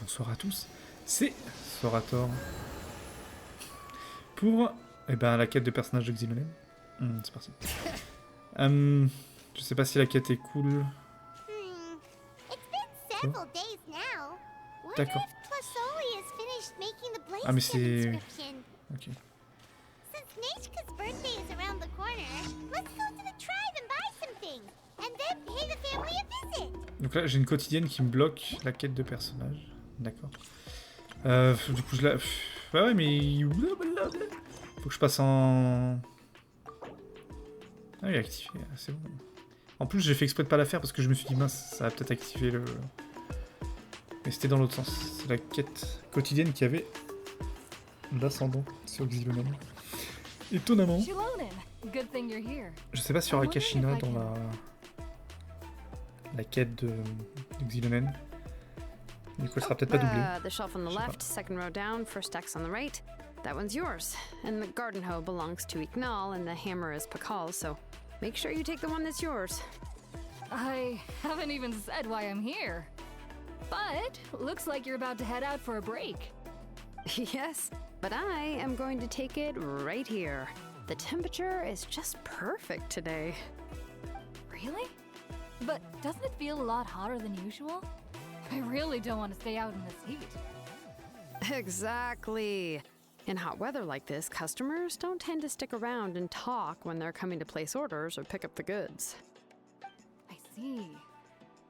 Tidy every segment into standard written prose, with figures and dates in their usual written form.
bonsoir à tous, c'est Sorator pour la quête de personnage de Xilonen. C'est parti. Je sais pas si la quête est cool. D'accord. Ah mais c'est... Ok. Donc là j'ai une quotidienne qui me bloque la quête de personnage. D'accord. Du coup je la... Ouais mais... Faut que je passe en... Ah oui, activé, c'est bon. En plus j'ai fait exprès de pas la faire parce que je me suis dit mince, ça va peut-être activer le... Mais c'était dans l'autre sens. C'est la quête quotidienne qui avait l'ascendant sur Xilonen. Étonnamment. Je sais pas s'il y aura Kashina dans la quête de Xilonen. Du coup, elle sera peut-être pas doublée. The shelf on the left, second row down, first axe on the right. That one's yours. And the garden hoe belongs to Ignal, and the hammer is Pakal's, so make sure you take the one that's yours. I haven't even said why I'm here. But looks like you're about to head out for a break. Yes, but I am going to take it right here. The temperature is just perfect today. Really? But doesn't it feel a lot hotter than usual? I really don't want to stay out in this heat. Exactly. In hot weather like this, customers don't tend to stick around and talk when they're coming to place orders or pick up the goods. I see.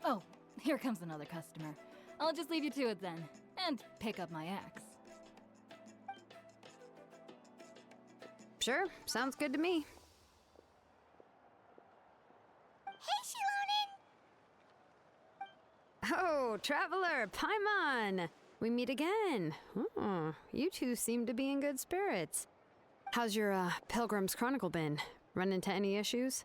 Oh, here comes another customer. I'll just leave you to it then, and pick up my axe. Sure, sounds good to me. Hey, Xilonen! Oh, traveler, Paimon! We meet again. Oh, you two seem to be in good spirits. How's your Pilgrim's Chronicle been? Run into any issues?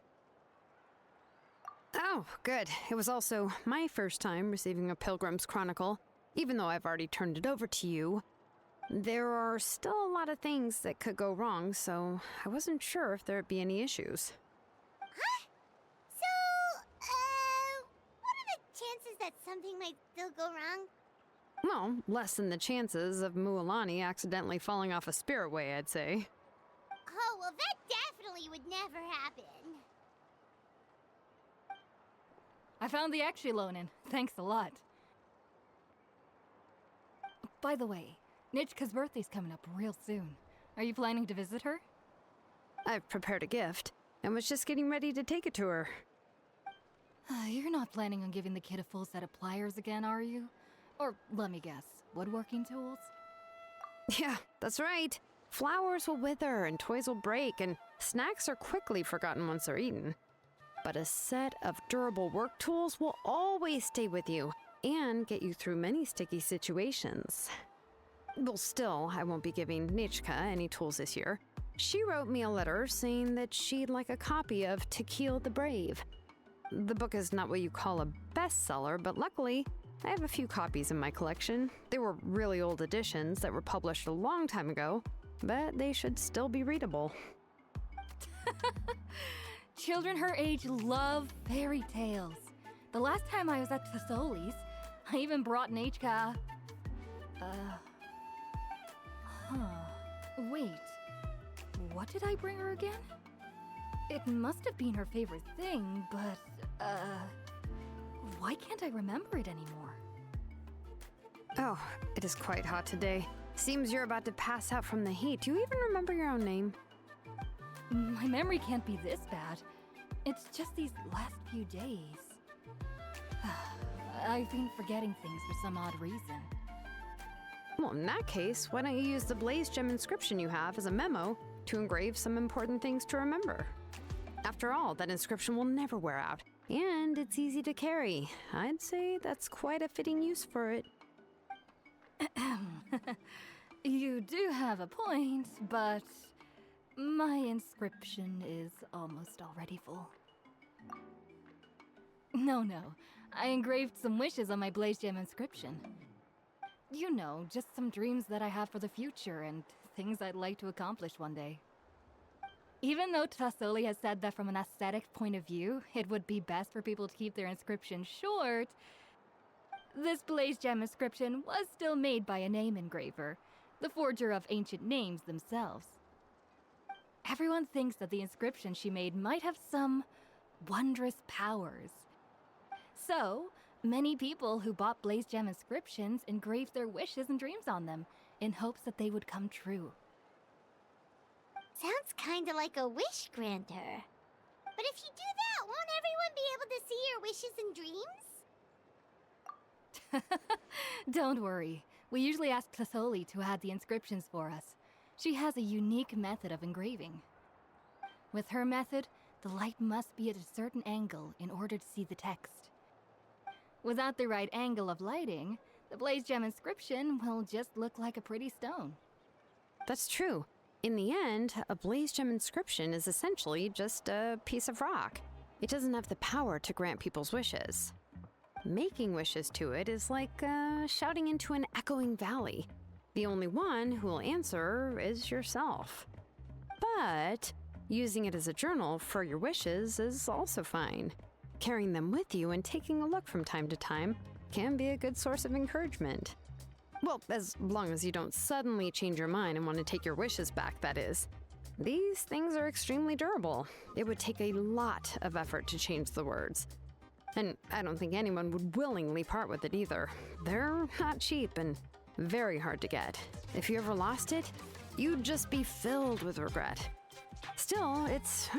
Oh, good. It was also my first time receiving a Pilgrim's Chronicle, even though I've already turned it over to you. There are still a lot of things that could go wrong, so I wasn't sure if there'd be any issues. Huh? So, what are the chances that something might still go wrong? Well, less than the chances of Mualani accidentally falling off a spirit way, I'd say. Oh, well, that definitely would never happen. I found the Xilonen. Thanks a lot. By the way, Nichka's birthday's coming up real soon. Are you planning to visit her? I've prepared a gift, and was just getting ready to take it to her. You're not planning on giving the kid a full set of pliers again, are you? Or, let me guess, woodworking tools? Yeah, that's right. Flowers will wither and toys will break, and snacks are quickly forgotten once they're eaten. But a set of durable work tools will always stay with you and get you through many sticky situations. Well, still, I won't be giving Nichka any tools this year. She wrote me a letter saying that she'd like a copy of To Kill the Brave. The book is not what you call a bestseller, but luckily, I have a few copies in my collection. They were really old editions that were published a long time ago, but they should still be readable. Children her age love fairy tales. The last time I was at Tasoli's, I even brought Nichka... Wait. What did I bring her again? It must have been her favorite thing, but, why can't I remember it anymore? Oh, it is quite hot today. Seems you're about to pass out from the heat. Do you even remember your own name? My memory can't be this bad. It's just these last few days. I've been forgetting things for some odd reason. Well, in that case, why don't you use the Blaze Gem inscription you have as a memo to engrave some important things to remember? After all, that inscription will never wear out, and it's easy to carry. I'd say that's quite a fitting use for it. You do have a point, but my inscription is almost already full. No, I engraved some wishes on my Blaze Gem inscription. You know, just some dreams that I have for the future and things I'd like to accomplish one day. Even though Tasoli has said that from an aesthetic point of view, it would be best for people to keep their inscription short, This blaze gem inscription was still made by a name engraver, the forger of ancient names themselves. Everyone thinks that the inscription she made might have some wondrous powers. So, many people who bought blaze gem inscriptions engraved their wishes and dreams on them, in hopes that they would come true. Sounds kinda like a wish granter. But if you do that, won't everyone be able to see your wishes and dreams? Don't worry. We usually ask Tlasoli to add the inscriptions for us. She has a unique method of engraving. With her method, the light must be at a certain angle in order to see the text. Without the right angle of lighting, the blaze gem inscription will just look like a pretty stone. That's true. In the end, a blaze gem inscription is essentially just a piece of rock. It doesn't have the power to grant people's wishes. Making wishes to it is like shouting into an echoing valley. The only one who will answer is yourself. But using it as a journal for your wishes is also fine. Carrying them with you and taking a look from time to time can be a good source of encouragement. Well, as long as you don't suddenly change your mind and want to take your wishes back, that is. These things are extremely durable. It would take a lot of effort to change the words. And I don't think anyone would willingly part with it either. They're not cheap and very hard to get. If you ever lost it, you'd just be filled with regret. Still, it's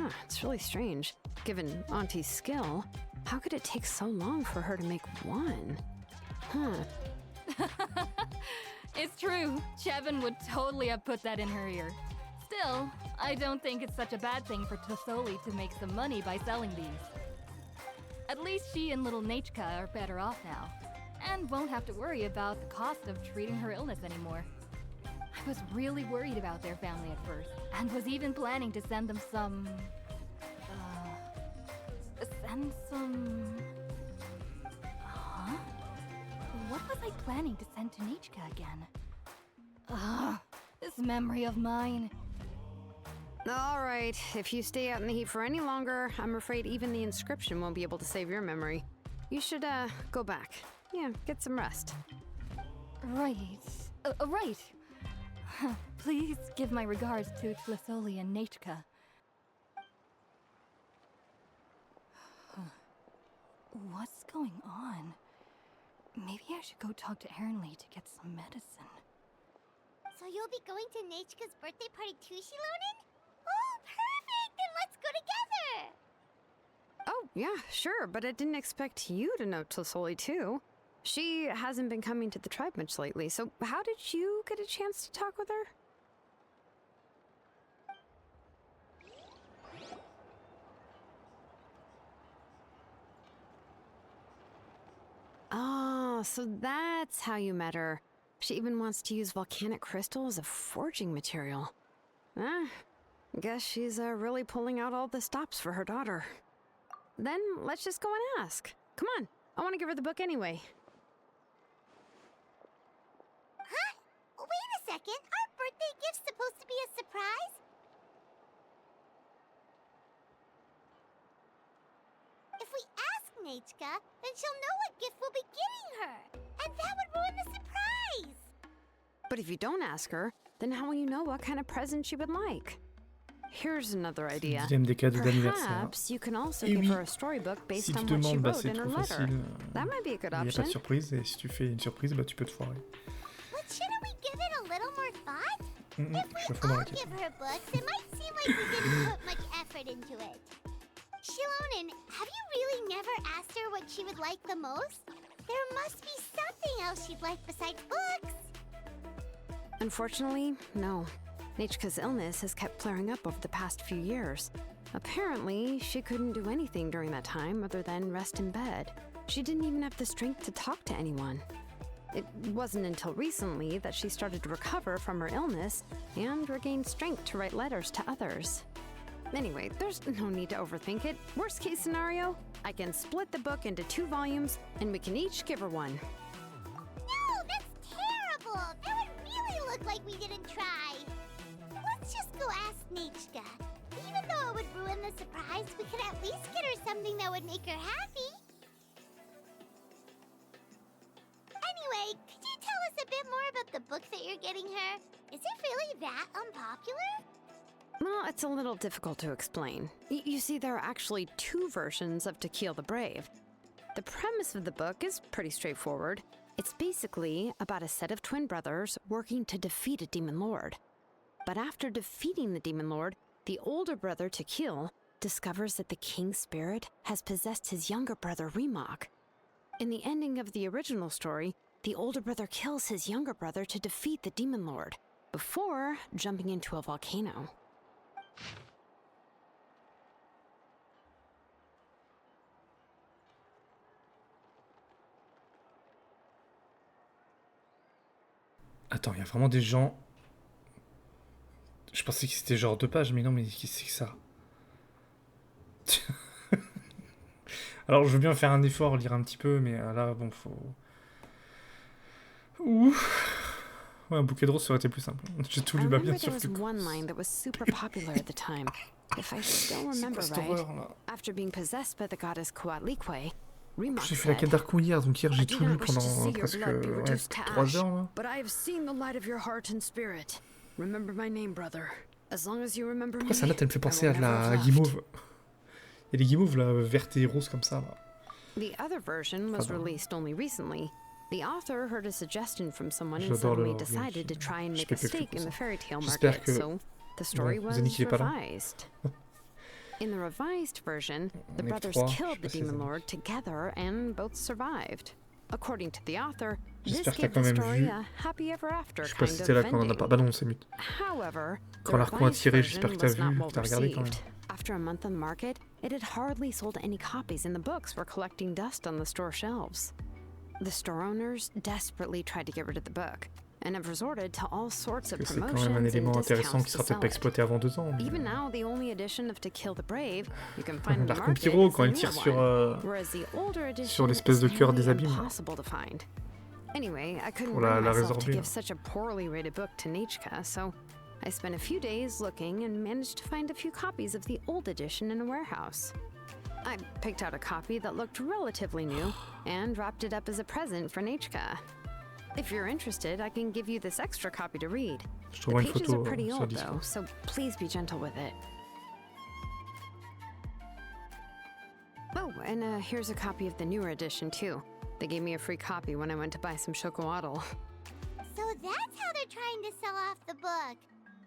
really strange. Given Auntie's skill, how could it take so long for her to make one? It's true. Chevin would totally have put that in her ear. Still, I don't think it's such a bad thing for Tlasoli to make some money by selling these. At least she and little Nachka are better off now, and won't have to worry about the cost of treating her illness anymore. I was really worried about their family at first, and was even planning to send them some... Huh? What was I planning to send to Nachka again? This memory of mine. All right, if you stay out in the heat for any longer, I'm afraid even the inscription won't be able to save your memory. You should, go back. Yeah, get some rest. Right. Right. Please give my regards to Tlasoli and Nachka. What's going on? Maybe I should go talk to Ernly to get some medicine. So you'll be going to Nachka's birthday party too, Xilonen? Oh, perfect! Then let's go together! Oh, yeah, sure, but I didn't expect you to know Tlasoli too. She hasn't been coming to the tribe much lately, so how did you get a chance to talk with her? Oh, so that's how you met her. She even wants to use volcanic crystal as a forging material. Guess she's really pulling out all the stops for her daughter. Then let's just go and ask. Come on, I want to give her the book anyway. Huh? Wait a second, our birthday gift's supposed to be a surprise? If we ask Nachka, then she'll know what gift we'll be getting her, and that would ruin the surprise! But if you don't ask her, then how will you know what kind of present she would like? Here's another idea. Des cadeaux d'anniversaire. Perhaps you can also Et give oui, her a storybook based si tu on what she demandes, wrote c'est in her trop letter. facile. That might be a good Il n'y a pas option. de surprise, et si tu fais une surprise, bah tu peux te foirer. But shouldn't we give it a little more thought? Je If suis à we fond dans all la quête. give her books, it might seem like we didn't put much effort into it. Xilonen, have you really never asked her what she would like the most? There must be something else she'd like besides books. Unfortunately, no. Nachka's illness has kept flaring up over the past few years. Apparently, she couldn't do anything during that time other than rest in bed. She didn't even have the strength to talk to anyone. It wasn't until recently that she started to recover from her illness and regained strength to write letters to others. Anyway, there's no need to overthink it. Worst case scenario, I can split the book into 2 volumes and we can each give her one. No, that's terrible! That would really look like we didn't try. Let's just go ask Nachka. Even though it would ruin the surprise, we could at least get her something that would make her happy. you're getting her? Is it really that unpopular? Well, it's a little difficult to explain. You see, there are actually 2 versions of To Kill the Brave. The premise of the book is pretty straightforward. It's basically about a set of twin brothers working to defeat a demon lord. But after defeating the demon lord, the older brother, To Kill, discovers that the king's spirit has possessed his younger brother, Remog. In the ending of the original story, the older brother kills his younger brother to defeat the demon lord, before jumping into a volcano. Attends, il y a vraiment des gens... Je pensais que c'était genre 2 pages, mais non, mais qu'est-ce que c'est que ça? Alors, je veux bien faire un effort, lire un petit peu, mais là, bon, faut... Ouh. Ouais, un bouquet de roses, ça aurait été plus simple. J'ai tout lu, bah bien sûr que... One line that was super popular at the time. If I still remember right, after being possessed by the goddess Coatlicue, Remog J'ai fait la quête d'Arcon hier, donc hier j'ai tout lu pendant presque 3 heures, là. But I have seen the light of your heart and spirit. Remember my name, brother. As long as you remember me. Pourquoi ça là, elle me fait penser à de la guimauve? Il y a des guimauves là, vertes et roses comme ça, là. The other version was released only recently. The author heard a suggestion from someone and suddenly decided to try and make a stake in the fairy tale market, so the story was revised. In the revised version, the brothers killed the demon lord together and both survived. According to the author, this gave the story a happy ever after kind of ending. Bah non, c'est mute. However, Quand l'Arcon a tiré, j'espère que t'as vu, que t'as regardé quand même. After a month on the market, it had hardly sold any copies and the books were collecting dust on the store shelves. The store owners desperately tried to get rid of the book and have resorted to all sorts of promotions c'est quand même un élément and intéressant discounts qui to sera peut-être sell pas it. exploité avant 2 ans. Even now, the only edition of To Kill the Brave you can find in the L'Arcon market Pyro, is quand the il newer tire sur, one, whereas the older edition sur l'espèce de is cœur des nearly abîmes. impossible to find. Anyway, I couldn't Pour bring la myself to résorber. give such a poorly rated book to Nechka, so I spent a few days looking and managed to find a few copies of the old edition in a warehouse. I picked out a copy that looked relatively new and wrapped it up as a present for Nechka. If you're interested, I can give you this extra copy to read. Je te The vois une pages photo are pretty sur old Discord. though, so please be gentle with it. Oh, and here's a copy of the newer edition too. They gave me a free copy when I went to buy some chocolatl. So that's how they're trying to sell off the book.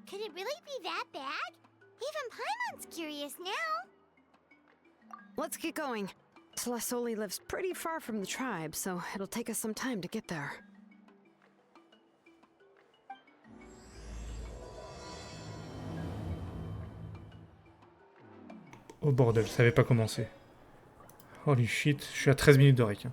Could it really be that bad? Even Paimon's curious now. Let's get going. Tlasoli lives pretty far from the tribe, so it'll take us some time to get there. Oh bordel, ça avait pas commencé. Holy shit, je suis à 13 minutes de rec.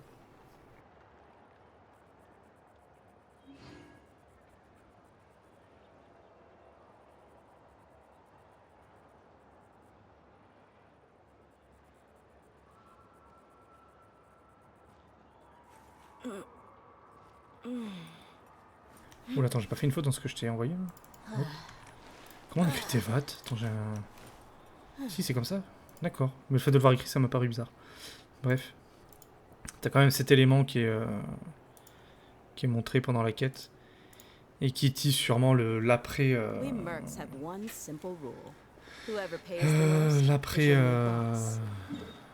Oula, attends, j'ai pas fait une faute dans ce que je t'ai envoyé là. Hop. Comment on écrit tes vates? Attends, j'ai un... Si, c'est comme ça. D'accord. Mais le fait de le voir écrit, ça m'a paru bizarre. Bref. T'as quand même cet élément qui est montré pendant la quête. Et qui tisse sûrement l'après...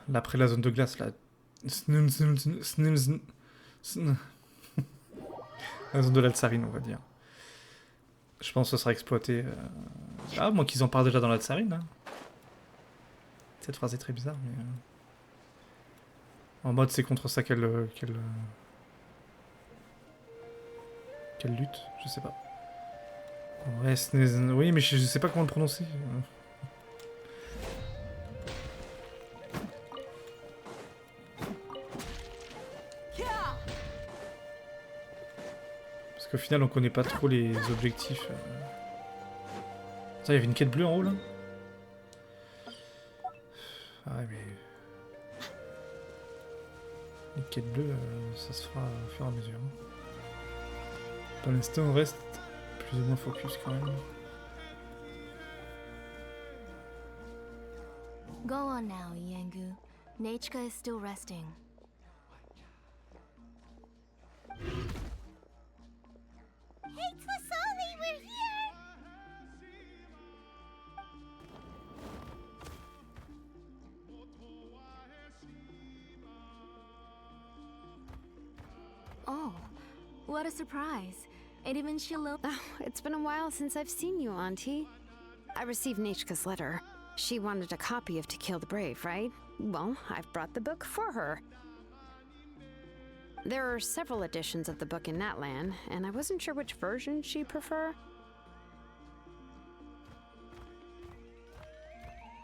l'après la zone de glace, là. La zone de l'Altsarine, on va dire. Je pense que ce sera exploité... Ah, moi qu'ils en parlent déjà dans l'Altsarine, hein. Cette phrase est très bizarre, mais... En mode, c'est contre ça qu'elle lutte, je sais pas. Ouais, oui, mais je sais pas comment le prononcer. Parce qu'au final, on connaît pas trop les objectifs. Ça, il y avait une quête bleue en haut, là? Ah ouais, mais... Les quêtes bleues, ça se fera au fur et à mesure. Pour l'instant, on reste plus ou moins focus quand même. Go on now, Yengu. Nechka is still resting. Hey, What a surprise. And even Xilonen... Oh, it's been a while since I've seen you, Auntie. I received Nechka's letter. She wanted a copy of To Kill the Brave, right? Well, I've brought the book for her. There are several editions of the book in Natlan, and I wasn't sure which version she'd prefer.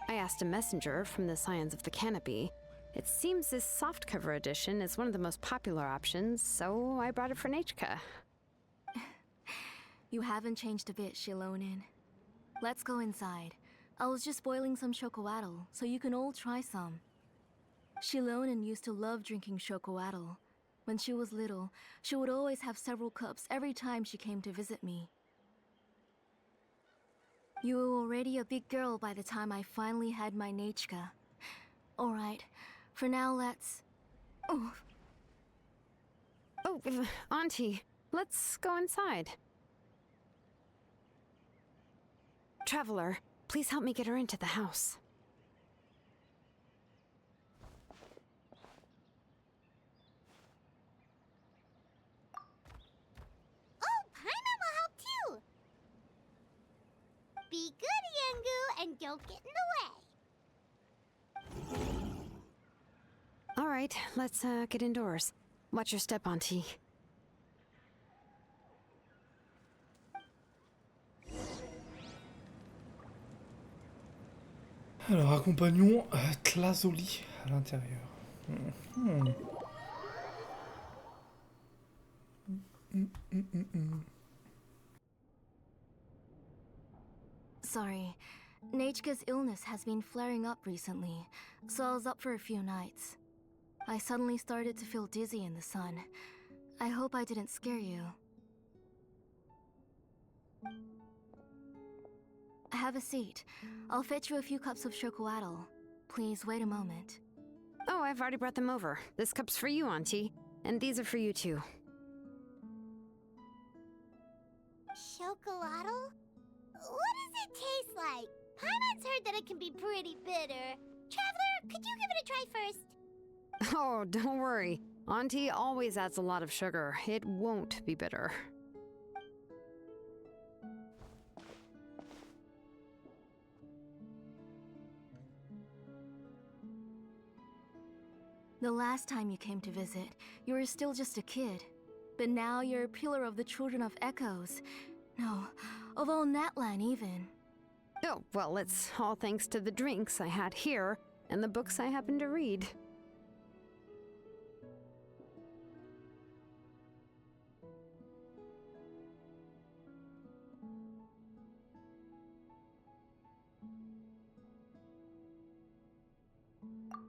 I asked a messenger from the Scions of the Canopy. It seems this softcover edition is one of the most popular options, so I brought it for Nechka. You haven't changed a bit, Xilonen. Let's go inside. I was just boiling some chocoatl, so you can all try some. Xilonen used to love drinking chocoatl. When she was little, she would always have several cups every time she came to visit me. You were already a big girl by the time I finally had my Nechka. Alright, for now let's... Oh, Auntie, let's go inside. Traveler, please help me get her into the house. Oh, Paimon will help too! Be good, Yangu, and don't get in the way. All right, let's get indoors. Watch your step, Auntie. Alors, accompagnons Tlazoli à l'intérieur. sorry. Nechka's illness has been flaring up recently, so I was up for a few nights. I suddenly started to feel dizzy in the sun. I hope I didn't scare you. Have a seat. I'll fetch you a few cups of chocoatl. Please wait a moment. Oh, I've already brought them over. This cup's for you, Auntie. And these are for you, too. Chocolatl? What does it taste like? Paimon's heard that it can be pretty bitter. Traveler, could you give it a try first? Oh, don't worry. Auntie always adds a lot of sugar. It won't be bitter. The last time you came to visit, you were still just a kid. But now you're a pillar of the Children of Echoes. No, of all Natlan even. Oh, well, it's all thanks to the drinks I had here and the books I happened to read.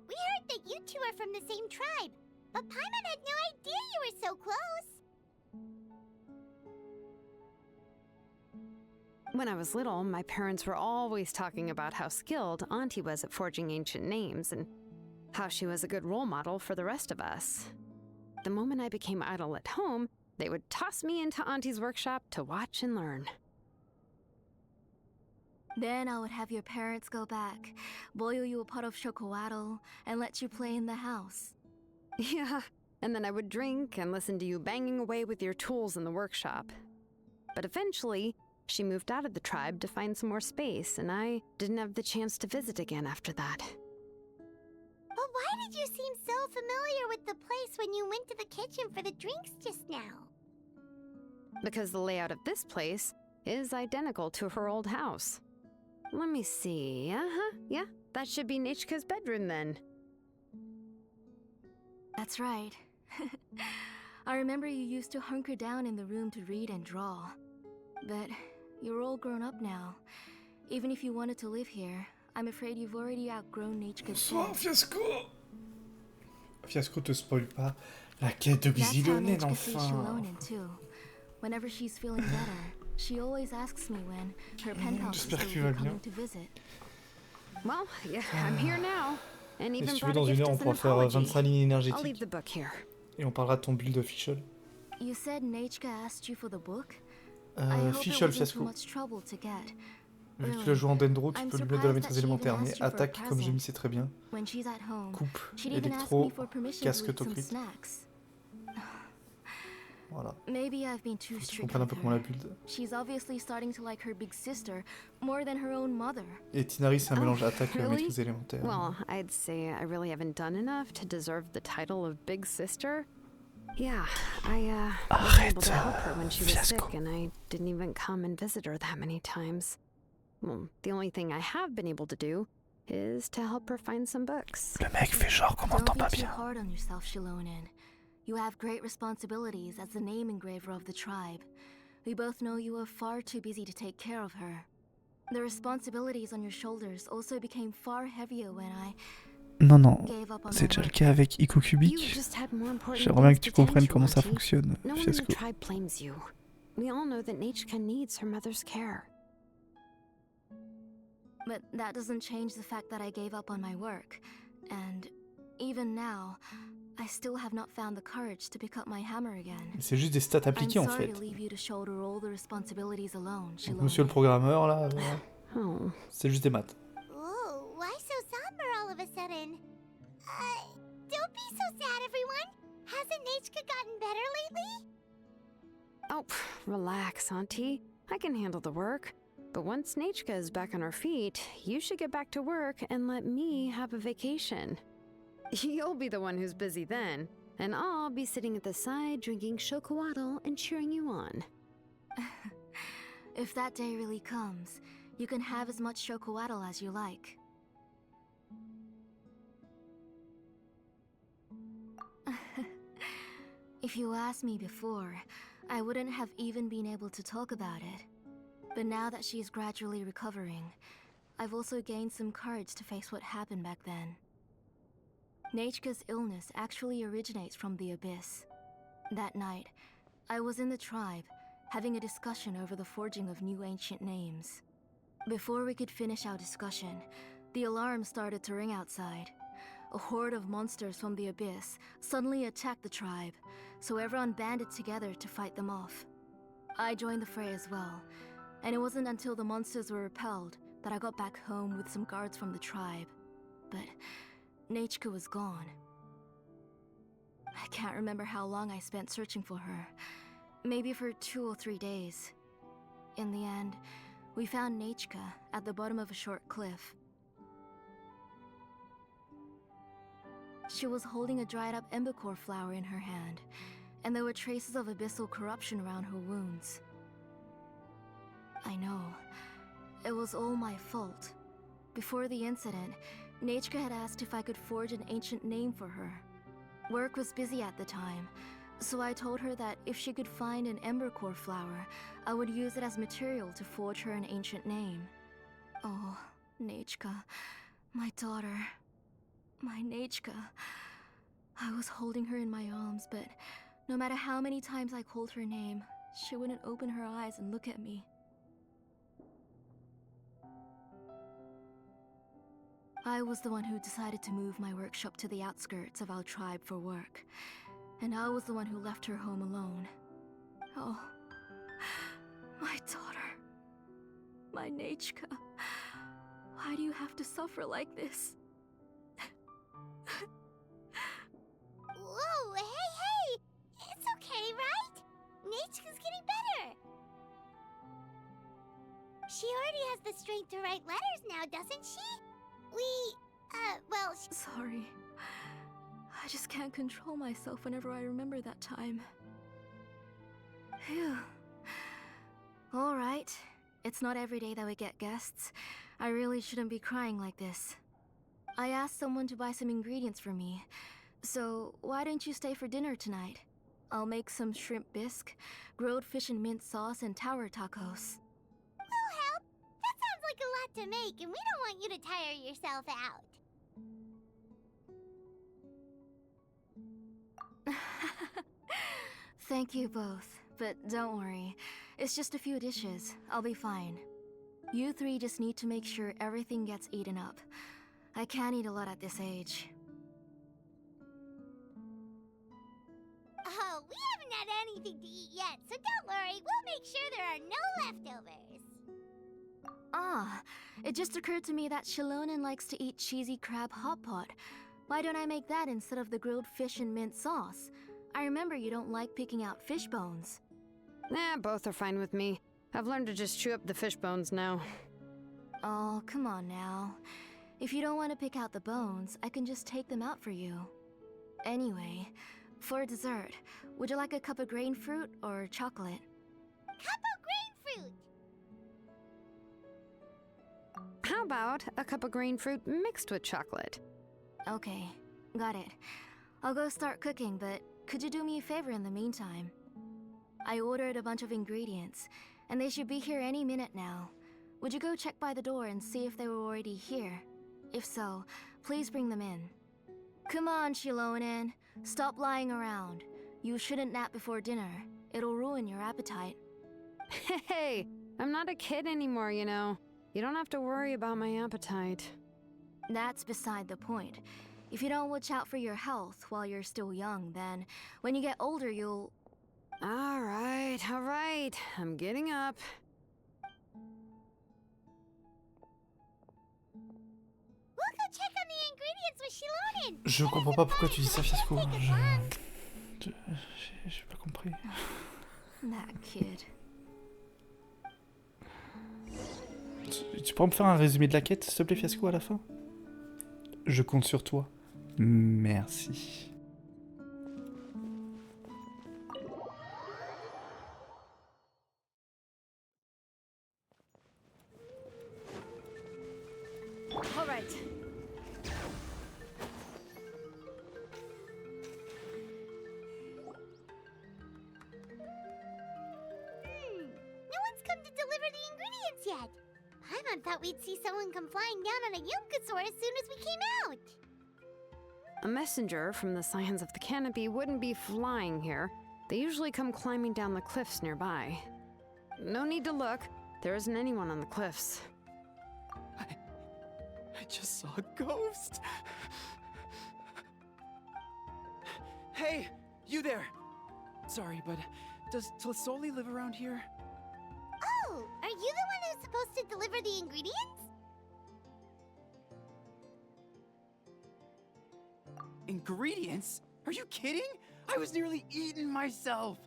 We heard that you two are from the same tribe, but Paimon had no idea you were so close. When I was little, my parents were always talking about how skilled Auntie was at forging ancient names and how she was a good role model for the rest of us. The moment I became idle at home, they would toss me into Auntie's workshop to watch and learn. Then I would have your parents go back, boil you a pot of chocoatl, and let you play in the house. Yeah, and then I would drink and listen to you banging away with your tools in the workshop. But eventually, she moved out of the tribe to find some more space, and I didn't have the chance to visit again after that. But why did you seem so familiar with the place when you went to the kitchen for the drinks just now? Because the layout of this place is identical to her old house. Let me see. Yeah, that should be Nechka's bedroom then. That's right. I remember you used to hunker down in the room to read and draw. But you're all grown up now. Even if you wanted to live here, I'm afraid you've already outgrown Nechka's Bonsoir, Fiasco. Fiasco te spoil pas la quête de Xilonen, enfin. Xilonen too. Whenever she's feeling better, she always asks me when her penthouse J'espère is que tu vas coming bien. to visit. Well, yeah, I'm here now. And Et even si tu veux, brought dans a une gift heure, on as an pourra faire apology. 25 lignes I'll leave énergétiques. the book here. Et on parlera de ton build official. You said Nechka asked you for the book? I hope it Official wasn't too Fiasco. much trouble to get. Vu que tu Really. l'as joué en Dendro, tu I'm peux lui mettre de la surprised maîtrise that she élémentaire. even Mais asked you for a attaque, comme j'ai present. mis, c'est très bien. When she's at home, Coupe, she'd even ask électro, me for permission casque to eat some autocrite. snacks. Voilà. Maybe I've been too Faut que tu strict comprennes un with peu comment la her. build. She's obviously starting to like her big sister more than her own mother. Et Tinari, c'est un Oh, mélange attaque really? maîtrise élémentaire. Well, I'd say I really haven't done enough to deserve the title of Big Sister. Yeah, I wasn't able to help her when she was fiasco. sick, and I didn't even come and visit her that many times. Well, the only thing I have been able to do is to help her find some books. Le mec fait genre qu'on m'entend Don't pas be too bien. hard on yourself, Xilonen. You have great responsibilities as the name engraver of the tribe. We both know you are far too busy to take care of her. The responsibilities on your shoulders also became far heavier when I Non, non, gave up on c'est my déjà le work. cas avec Ico You Cubic. just had more important J'aimerais bien things que tu to tend comprennes to, comment ça Auntie. fonctionne, No one in the fiasco. tribe blames you. We all know that Nachka needs her mother's care. But that doesn't change the fact that I gave up on my work. And even now, I still have not found the courage to pick up my hammer again. C'est juste des stats I'm appliquées en sorry fait. to leave you to shoulder all the responsibilities alone, Donc, monsieur le Xilonen. programmeur là, Oh, c'est juste des maths. Ooh, why so somber all of a sudden? Don't be so sad, everyone. Hasn't Nachka gotten better lately? oh, relax, Auntie. I can handle the work. But once Nachka is back on her feet, you should get back to work and let me have a vacation. You'll be the one who's busy then, and I'll be sitting at the side drinking chocolatl and cheering you on. If that day really comes, you can have as much chocolatl as you like. If you asked me before, I wouldn't have even been able to talk about it. But now that she is gradually recovering, I've also gained some courage to face what happened back then. Nachka's illness actually originates from the Abyss. That night, I was in the tribe, having a discussion over the forging of new ancient names. Before we could finish our discussion, the alarm started to ring outside. A horde of monsters from the Abyss suddenly attacked the tribe, so everyone banded together to fight them off. I joined the fray as well, and it wasn't until the monsters were repelled that I got back home with some guards from the tribe. But Nachka was gone. I can't remember how long I spent searching for her. Maybe for 2 or 3 days. In the end, we found Nachka at the bottom of a short cliff. She was holding a dried up embercore flower in her hand, and there were traces of abyssal corruption around her wounds. I know. It was all my fault. Before the incident, Nachka had asked if I could forge an ancient name for her. Work was busy at the time, so I told her that if she could find an embercore flower, I would use it as material to forge her an ancient name. Oh, Nachka, my daughter. My Nachka. I was holding her in my arms, but no matter how many times I called her name, she wouldn't open her eyes and look at me. I was the one who decided to move my workshop to the outskirts of our tribe for work, and I was the one who left her home alone. Oh, my daughter. My Nachka. Why do you have to suffer like this? Whoa, hey! It's okay, right? Nachka's getting better. She already has the strength to write letters now, doesn't she? Sorry. I just can't control myself whenever I remember that time. Phew. Alright. It's not every day that we get guests. I really shouldn't be crying like this. I asked someone to buy some ingredients for me. So, why don't you stay for dinner tonight? I'll make some shrimp bisque, grilled fish and mint sauce, and tower tacos. We'll help. That sounds like a lot to make, and we don't want you to tire yourself out. Thank you both, but don't worry. It's just a few dishes. I'll be fine. You three just need to make sure everything gets eaten up. I can't eat a lot at this age. Oh, we haven't had anything to eat yet, so don't worry. We'll make sure there are no leftovers. Ah, it just occurred to me that Xilonen likes to eat cheesy crab hot pot. Why don't I make that instead of the grilled fish and mint sauce? I remember you don't like picking out fish bones. Nah, both are fine with me. I've learned to just chew up the fish bones now. Oh, come on now. If you don't want to pick out the bones, I can just take them out for you. Anyway, for dessert, would you like a cup of grain fruit or chocolate? Cup of grain fruit! How about a cup of green fruit mixed with chocolate? Okay, got it. I'll go start cooking, but could you do me a favor in the meantime? I ordered a bunch of ingredients, and they should be here any minute now. Would you go check by the door and see if they were already here? If so, please bring them in. Come on, Xilonen. Stop lying around. You shouldn't nap before dinner. It'll ruin your appetite. Hey, I'm not a kid anymore, you know. You don't have to worry about my appetite. That's beside the point. If you don't watch out for your health while you're still young, then when you get older, you'll... All right. I'm getting up. We'll go check on the ingredients with Xilonen. Je comprends pas pourquoi tu dis ça, Fiasco. J'ai pas compris. That kid. Tu pourrais me faire un résumé de la quête, s'il te plaît, Fiasco, à la fin? Je compte sur toi. Merci. All right. No one's come to deliver the ingredients yet. Paimon thought we'd see someone come flying down on a Yunkasaur as soon as we came out. A messenger from the Scions of the Canopy wouldn't be flying here. They usually come climbing down the cliffs nearby. No need to look. There isn't anyone on the cliffs. I just saw a ghost. Hey, you there. Sorry, but does Tlisoli live around here? Oh, are you the one who's supposed to deliver the ingredients? Ingredients? Are you kidding? I was nearly eaten myself.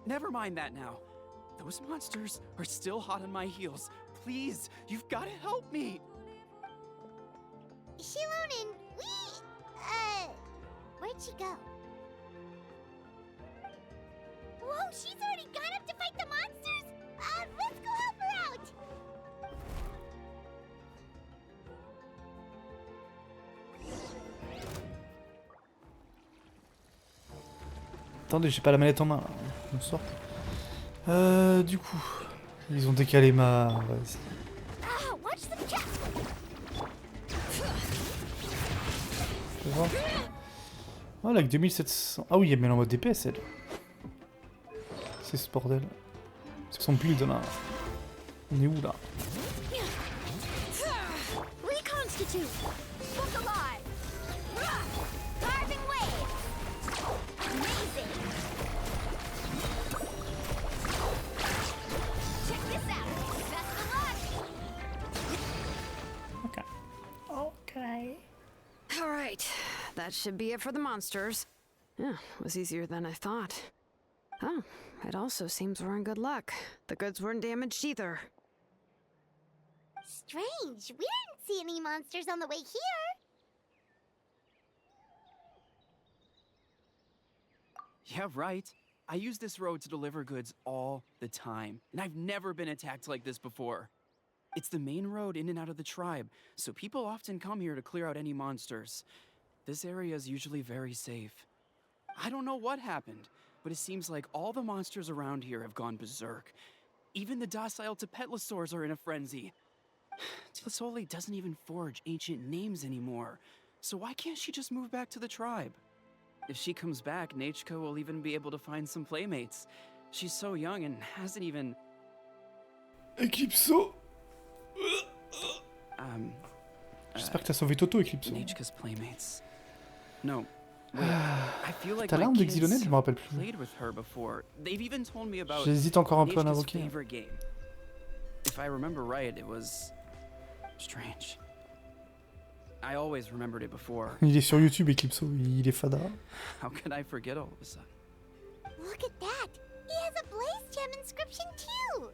Never mind that now. Those monsters are still hot on my heels. Please, you've got to help me. Xilonen, where'd she go? Whoa, she's already gone up to fight the monsters? Let's go help her out! Attendez, j'ai pas la manette en main. Bonsoir. Du coup, ils ont décalé ma... Vas-y. Ah, watch the cat! Je vais voir. Oh, là, avec 2700... Ah oui, elle met en mode DPS, elle. C'est ce bordel. C'est son build, là. On est où, là? Reconstitute! Look alive! Carving wave! Amazing! Check this out! Best of luck! Ok. Ok. All right. That should be it for the monsters. Yeah, was easier than I thought. Oh, it also seems we're in good luck. The goods weren't damaged either. Strange, we didn't see any monsters on the way here. Yeah, right. I use this road to deliver goods all the time, and I've never been attacked like this before. It's the main road in and out of the tribe, so people often come here to clear out any monsters. This area is usually very safe. I don't know what happened, but it seems like all the monsters around here have gone berserk. Even the docile Tepetlosaurs are in a frenzy. Tlisoli doesn't even forge ancient names anymore, so why can't she just move back to the tribe? If she comes back, Nachko will even be able to find some playmates. She's so young and hasn't even... Eclipso. J'espère que t'as sauvé Toto, Eclipso. Nachka's playmates. No. Wait, I feel like T'as my l'arme de kids Xilonen, je me rappelle plus. played with her before. They've even told me about J'hésite encore un peu à Nachka's l'invoquer. favorite game. If I remember right, it was strange. I always remembered it before. Il est sur YouTube, Eclipso, il est fada. How could I forget all of a sudden? Look at that! He has a blaze gem inscription too!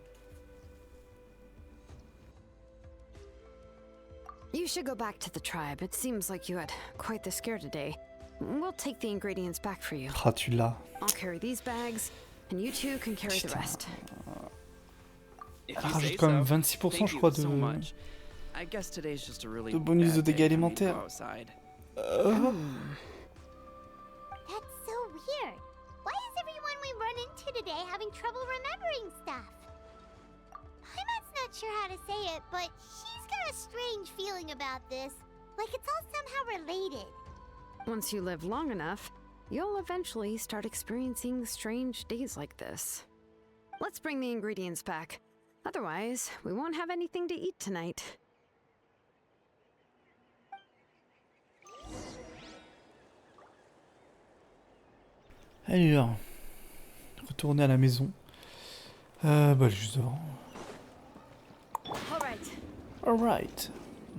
You should go back to the tribe. It seems like you had quite the scare today. We'll take the ingredients back for you. Ah, tu l'as. I'll carry these bags, and you two can carry the rest. If Elle you rajoute say quand même so. 26%, Thank je crois, you so much. I guess today's just a really de bonus de bad day dégâts for me to go alimentaires. outside. That's so weird. Why is everyone we run into today having trouble remembering stuff? Paimon's not sure how to say it, but she's got a strange feeling about this. Like it's all somehow related. Once you live long enough, you'll eventually start experiencing strange days like this. Let's bring the ingredients back. Otherwise, we won't have anything to eat tonight. Alors, retourner à la maison. Bah, elle est juste devant. Alright,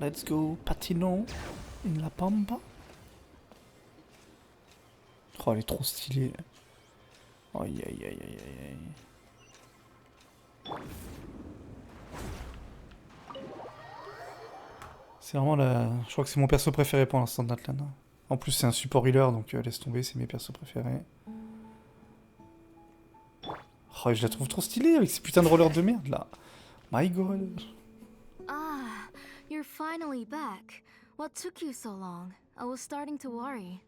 let's go patinons in la pampa. Oh, elle est trop stylée. Aïe aïe aïe aïe aïe aïe. C'est vraiment la... Je crois que c'est mon perso préféré pour l'instant d'Atlan. En plus c'est un support healer donc laisse tomber, c'est mes persos préférés. Oh, je la trouve trop stylée avec ces putains de rollers de merde là. My god. Ah, you're finally back. What took you so long? I was starting to worry.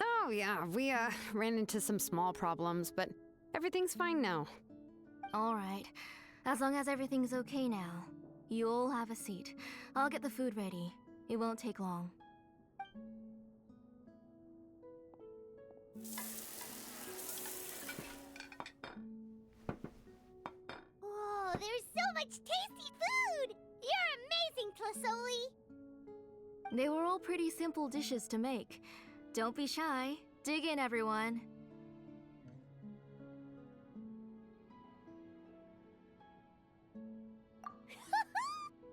Oh yeah, we ran into some small problems, but everything's fine now. All right. As long as everything's okay now. You all have a seat. I'll get the food ready. It won't take long. Whoa, there's so much tasty food! You're amazing, Tlasoli! They were all pretty simple dishes to make. Don't be shy. Dig in, everyone.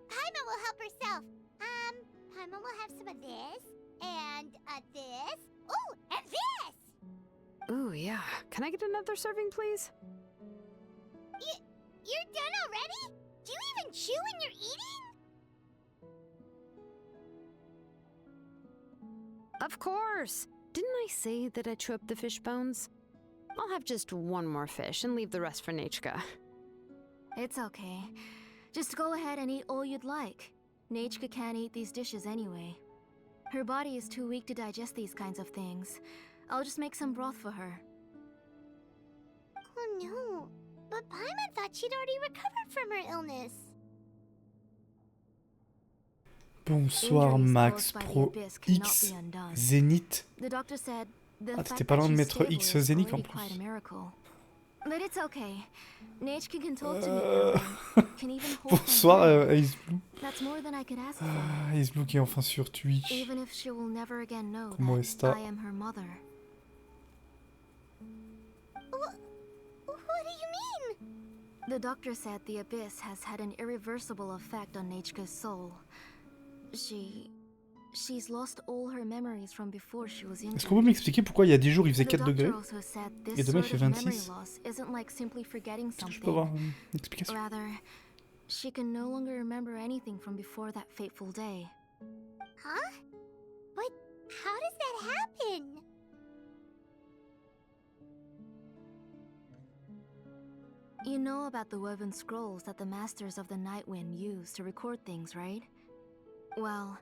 Paimon will help herself. Paimon will have some of this, and this. Ooh, and this! Ooh yeah, can I get another serving, please? You're done already? Do you even chew when you're eating? Of course! Didn't I say that I chew up the fish bones? I'll have just one more fish and leave the rest for Nechka. It's okay. Just go ahead and eat all you'd like. Nechka can't eat these dishes anyway. Her body is too weak to digest these kinds of things. I'll just make some broth for her. Oh no, but Paimon thought she'd already recovered from her illness. Bonsoir Max Pro X Zénith. The doctor said the Ah, fact t'étais pas that loin de she's mettre stable X is Zénith en already plus. quite a miracle. But it's okay. Nechka can talk to me now and can even hold my Bonsoir hand. Ice Blue. That's more than I could ask for. Ice Blue qui est enfin sur Twitch. Even if she will never again know Comment that está? I am her mother. What do you mean? The doctor said the abyss has had an irreversible effect on Nechka's soul. She's lost all her memories from before she was injured. Est-ce qu'on peut m'expliquer pourquoi il y a 10 jours il faisait The 4 degrés doctor also said et this demain il sort fait of memory 26? loss isn't like simply forgetting Est-ce que je peux something. avoir une explication? Rather, she can no longer remember anything from before that fateful day. Huh? But how does that happen? You know about the woven scrolls that the Masters of the Night Wind use to record things, right? Well,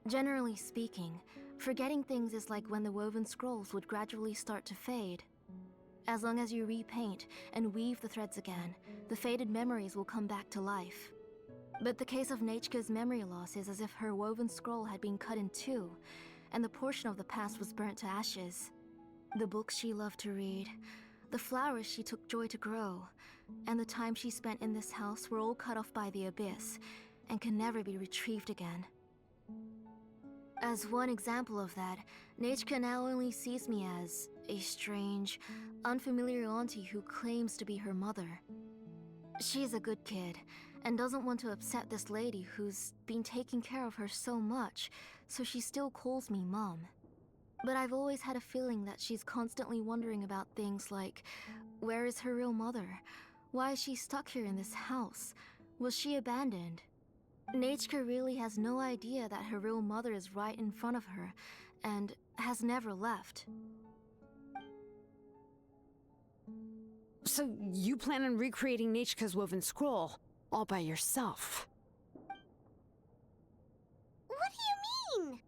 generally speaking, forgetting things is like when the woven scrolls would gradually start to fade. As long as you repaint and weave the threads again, the faded memories will come back to life. But the case of Nechka's memory loss is as if her woven scroll had been cut in two, and the portion of the past was burnt to ashes. The books she loved to read, the flowers she took joy to grow, and the time she spent in this house were all cut off by the abyss, and can never be retrieved again. As one example of that, Nechka now only sees me as a strange, unfamiliar auntie who claims to be her mother. She's a good kid, and doesn't want to upset this lady who's been taking care of her so much, so she still calls me Mom. But I've always had a feeling that she's constantly wondering about things like, where is her real mother? Why is she stuck here in this house? Was she abandoned? Nechka really has no idea that her real mother is right in front of her, and has never left. So you plan on recreating Nechka's woven scroll all by yourself? What do you mean?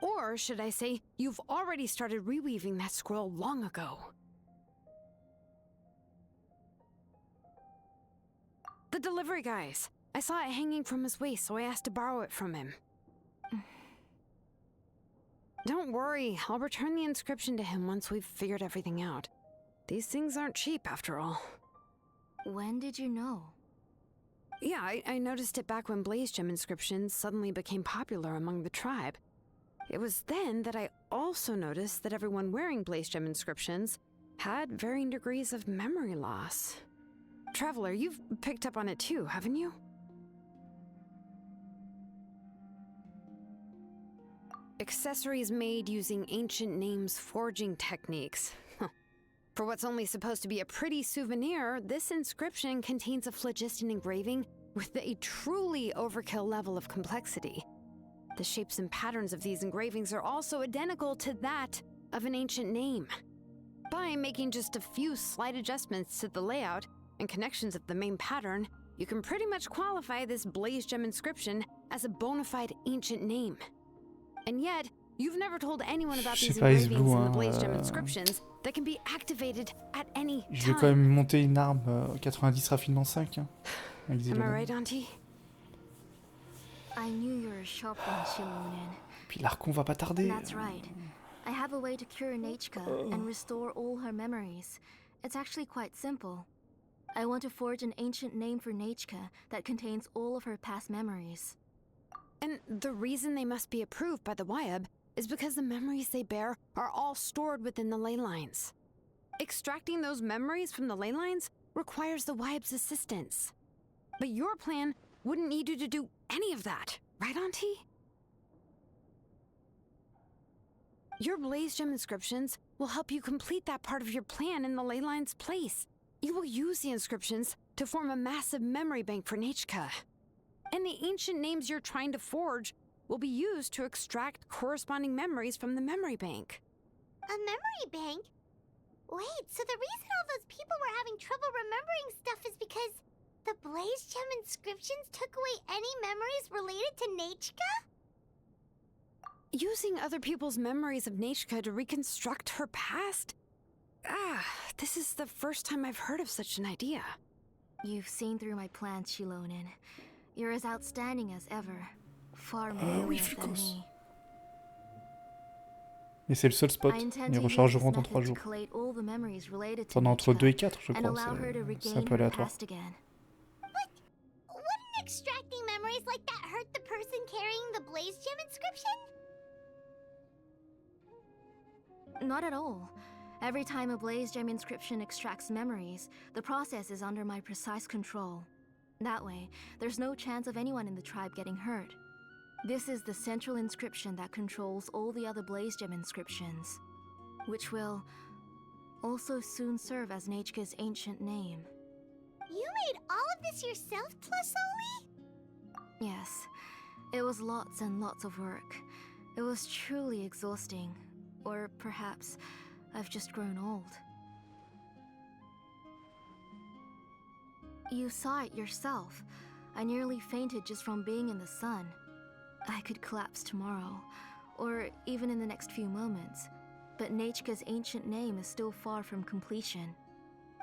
Or should I say, you've already started reweaving that scroll long ago? The delivery guys. I saw it hanging from his waist, so I asked to borrow it from him. Don't worry, I'll return the inscription to him once we've figured everything out. These things aren't cheap, after all. When did you know? Yeah, I noticed it back when Blaze Gem inscriptions suddenly became popular among the tribe. It was then that I also noticed that everyone wearing Blaze Gem inscriptions had varying degrees of memory loss. Traveler, you've picked up on it too, haven't you? Accessories made using ancient names forging techniques. For what's only supposed to be a pretty souvenir, this inscription contains a phlogiston engraving with a truly overkill level of complexity. The shapes and patterns of these engravings are also identical to that of an ancient name. By making just a few slight adjustments to the layout and connections of the main pattern, you can pretty much qualify this Blaze Gem inscription as a bona fide ancient name. And yet, you've never told anyone about these engravings in the Blaze Gem inscriptions that can be activated at any time. Je vais quand même monter une arme 90 raffinement 5 hein, avec Am I Xilonen. right, Auntie? I knew you were a sharp one, Xilonen. Puis l'Archon va pas tarder. That's right. I have a way to cure Nechka and restore all her memories. It's actually quite simple. I want to forge an ancient name for Nechka that contains all of her past memories. And the reason they must be approved by the Wyab is because the memories they bear are all stored within the ley lines. Extracting those memories from the ley lines requires the Wyab's assistance. But your plan wouldn't need you to do any of that, right, Auntie? Your Blaze Gem inscriptions will help you complete that part of your plan in the ley line's place. You will use the inscriptions to form a massive memory bank for Nechka. And the ancient names you're trying to forge will be used to extract corresponding memories from the memory bank. A memory bank? Wait, so the reason all those people were having trouble remembering stuff is because the Blaze Gem inscriptions took away any memories related to Nechka? Using other people's memories of Nechka to reconstruct her past? This is the first time I've heard of such an idea. You've seen through my plans, Xilonen. You're as outstanding as ever. Far more brilliant than me. Et c'est le seul spot. Ils rechargeront dans 3 jours. Pendant entre 2 et 4, je crois. C'est un peu aléatoire. Wouldn't extracting memories like that hurt the person carrying the Blaze Gem inscription? Not at all. Every time a Blaze Gem inscription extracts memories, the process is under my precise control. That way, there's no chance of anyone in the tribe getting hurt. This is the central inscription that controls all the other Blaze Gem inscriptions, which will also soon serve as Nechka's ancient name. You made all of this yourself, Tlasoli? Yes, it was lots and lots of work. It was truly exhausting. Or perhaps I've just grown old. You saw it yourself. I nearly fainted just from being in the sun. I could collapse tomorrow, or even in the next few moments, but Nechka's ancient name is still far from completion.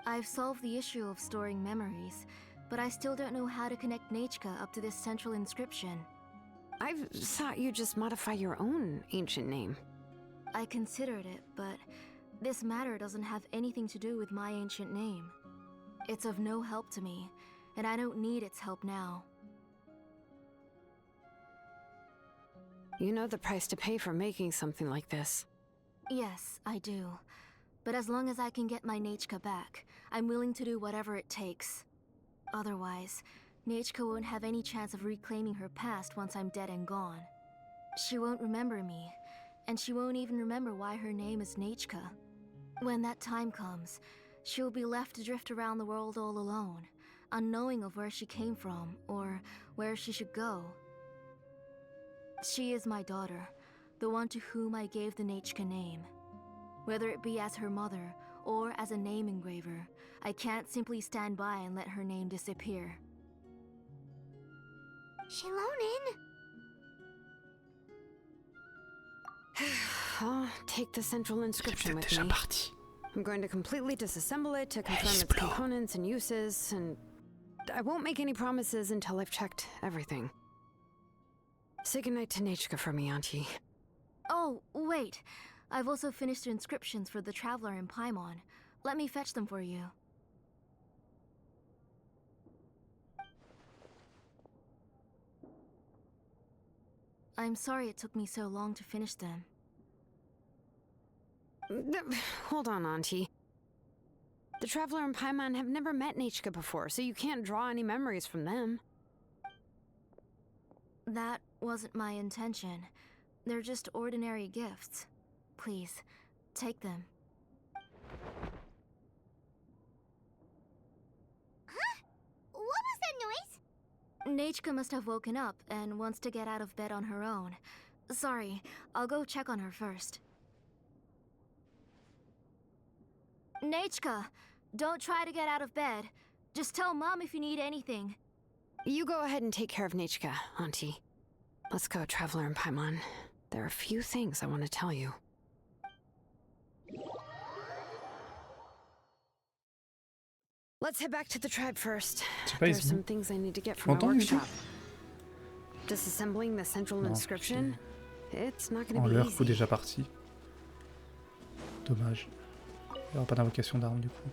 I've solved the issue of storing memories, but I still don't know how to connect Nechka up to this central inscription. I've thought you just modify your own ancient name. I considered it, but this matter doesn't have anything to do with my ancient name. It's of no help to me, and I don't need its help now. You know the price to pay for making something like this. Yes, I do. but as long as I can get my Nechka back, I'm willing to do whatever it takes. Otherwise, Nechka won't have any chance of reclaiming her past once I'm dead and gone. She won't remember me, and she won't even remember why her name is Nechka. When that time comes, she'll be left to drift around the world all alone, unknowing of where she came from or where she should go. She is my daughter, the one to whom I gave the Nechka name. Whether it be as her mother or as a name engraver, I can't simply stand by and let her name disappear. Xilonen! I'll take the central inscription with Déjà me. parti. I'm going to completely disassemble it to confirm its components and uses, and I won't make any promises until I've checked everything. Say goodnight to Nechka for me, Auntie. Oh, wait. I've also finished the inscriptions for the Traveler in Paimon. Let me fetch them for you. I'm sorry it took me so long to finish them. Hold on, Auntie. The Traveler and Paimon have never met Nechka before, so you can't draw any memories from them. That wasn't my intention. They're just ordinary gifts. Please, take them. Huh? What was that noise? Nechka must have woken up and wants to get out of bed on her own. Sorry, I'll go check on her first. Nechka, don't try to get out of bed. Just tell Mom if you need anything. You go ahead and take care of Nechka, Auntie. Let's go, Traveler and Paimon. There are a few things I want to tell you. Let's head back to the tribe first. There are some things I need to get from my workshop. Disassembling the central inscription, it's not going to be l'heure, easy. coup déjà parti. Dommage. Il n'y aura pas d'invocation d'armes du coup.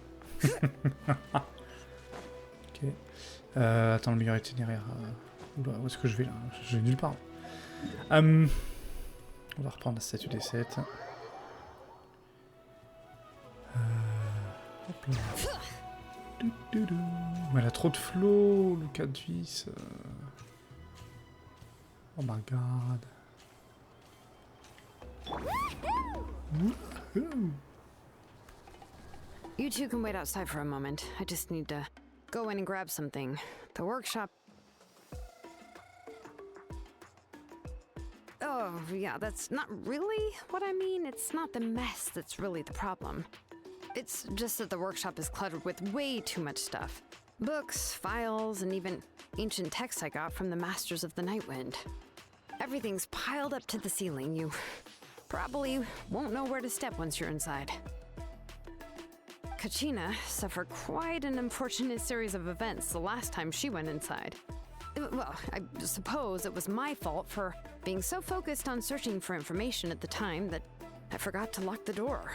Ok. Attends, le meilleur itinéraire. Oula, où est-ce que je vais là? Je vais nulle part. On va reprendre la statue des 7. Hop là. Mais elle a trop de flow, le 4 vis. Oh my god. Woohoo. You two can wait outside for a moment. I just need to go in and grab something. The workshop... Oh, yeah, that's not really what I mean. It's not the mess that's really the problem. It's just that the workshop is cluttered with way too much stuff. Books, files, and even ancient texts I got from the Masters of the Nightwind. Everything's piled up to the ceiling. You probably won't know where to step once you're inside. Kachina suffered quite an unfortunate series of events the last time she went inside. Well, I suppose it was my fault for being so focused on searching for information at the time that I forgot to lock the door.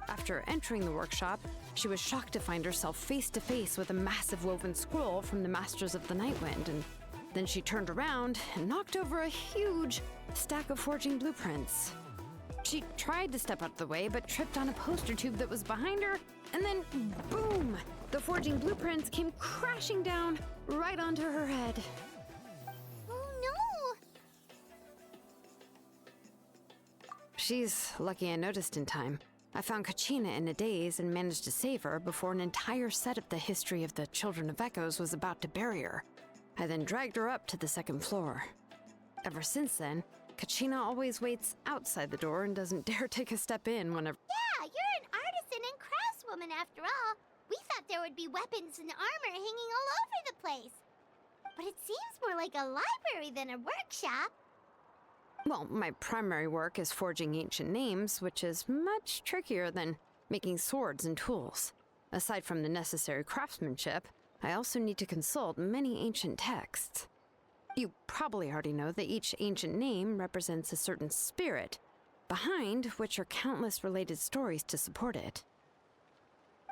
After entering the workshop, she was shocked to find herself face to face with a massive woven scroll from the Masters of the Nightwind, and then she turned around and knocked over a huge stack of forging blueprints. She tried to step out of the way, but tripped on a poster tube that was behind her, and then boom! The forging blueprints came crashing down right onto her head. Oh no! She's lucky I noticed in time. I found Kachina in a daze and managed to save her before an entire set of the history of the Children of Echoes was about to bury her. I then dragged her up to the second floor. Ever since then, Kachina always waits outside the door and doesn't dare take a step in whenever— Yeah, you're an artisan and craftswoman after all. We thought there would be weapons and armor hanging all over the place. But it seems more like a library than a workshop. Well, my primary work is forging ancient names, which is much trickier than making swords and tools. Aside from the necessary craftsmanship, I also need to consult many ancient texts. You probably already know that each ancient name represents a certain spirit, behind which are countless related stories to support it.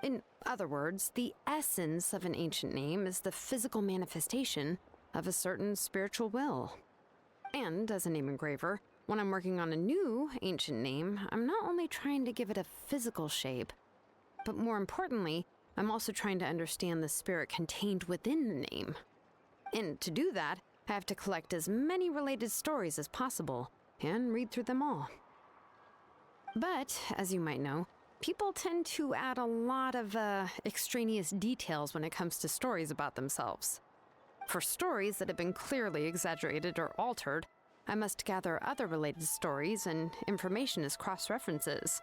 In other words, the essence of an ancient name is the physical manifestation of a certain spiritual will. And as a name engraver, when I'm working on a new ancient name, I'm not only trying to give it a physical shape, but more importantly, I'm also trying to understand the spirit contained within the name. And to do that, I have to collect as many related stories as possible and read through them all. But, as you might know, people tend to add a lot of extraneous details when it comes to stories about themselves. For stories that have been clearly exaggerated or altered, I must gather other related stories and information as cross-references.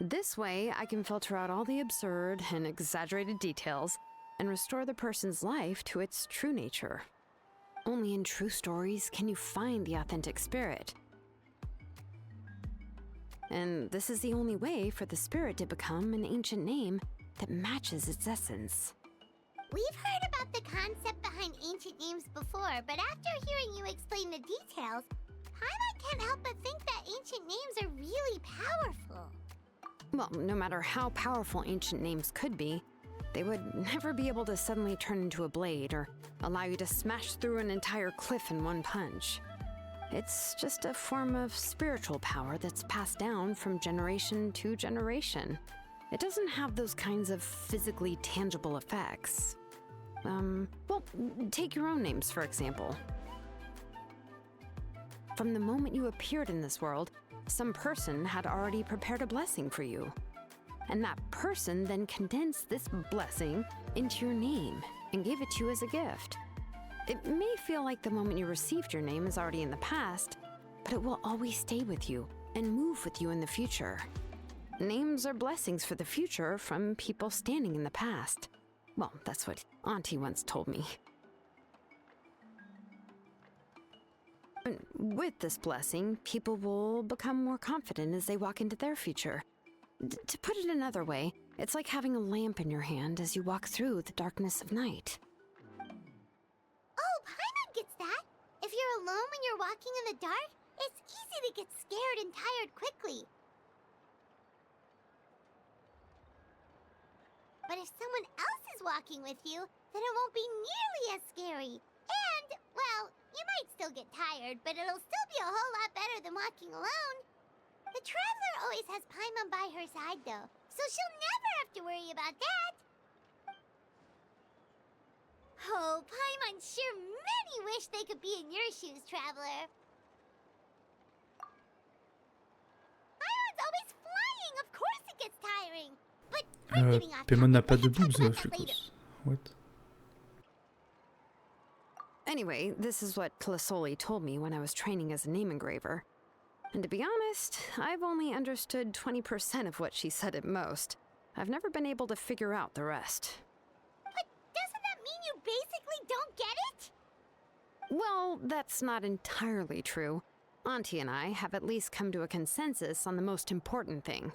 This way, I can filter out all the absurd and exaggerated details and restore the person's life to its true nature. Only in true stories can you find the authentic spirit. And this is the only way for the spirit to become an ancient name that matches its essence. We've heard about the concept behind ancient names before, but after hearing you explain the details, Paimon can't help but think that ancient names are really powerful. Well, no matter how powerful ancient names could be, they would never be able to suddenly turn into a blade or allow you to smash through an entire cliff in one punch. It's just a form of spiritual power that's passed down from generation to generation. It doesn't have those kinds of physically tangible effects. Well, take your own names, for example. From the moment you appeared in this world, some person had already prepared a blessing for you. And that person then condensed this blessing into your name and gave it to you as a gift. It may feel like the moment you received your name is already in the past, but it will always stay with you and move with you in the future. Names are blessings for the future from people standing in the past. Well, that's what Auntie once told me. And with this blessing, people will become more confident as they walk into their future. To put it another way, it's like having a lamp in your hand as you walk through the darkness of night. Oh, Paimon gets that. If you're alone when you're walking in the dark, it's easy to get scared and tired quickly. But if someone else is walking with you, then it won't be nearly as scary. And, well, you might still get tired, but it'll still be a whole lot better than walking alone. The traveler always has Paimon by her side, though, so she'll never have to worry about that. Oh, Paimon sure many wish they could be in your shoes, traveler. Paimon's always flying, of course it gets tiring. But I'm getting off Paimon n'a topic. pas de We can boobs, talk about that later. Flucos. What? Anyway, this is what Clisoli told me when I was training as a name engraver. And to be honest, I've only understood 20% of what she said at most. I've never been able to figure out the rest. But doesn't that mean you basically don't get it? Well, that's not entirely true. Auntie and I have at least come to a consensus on the most important thing.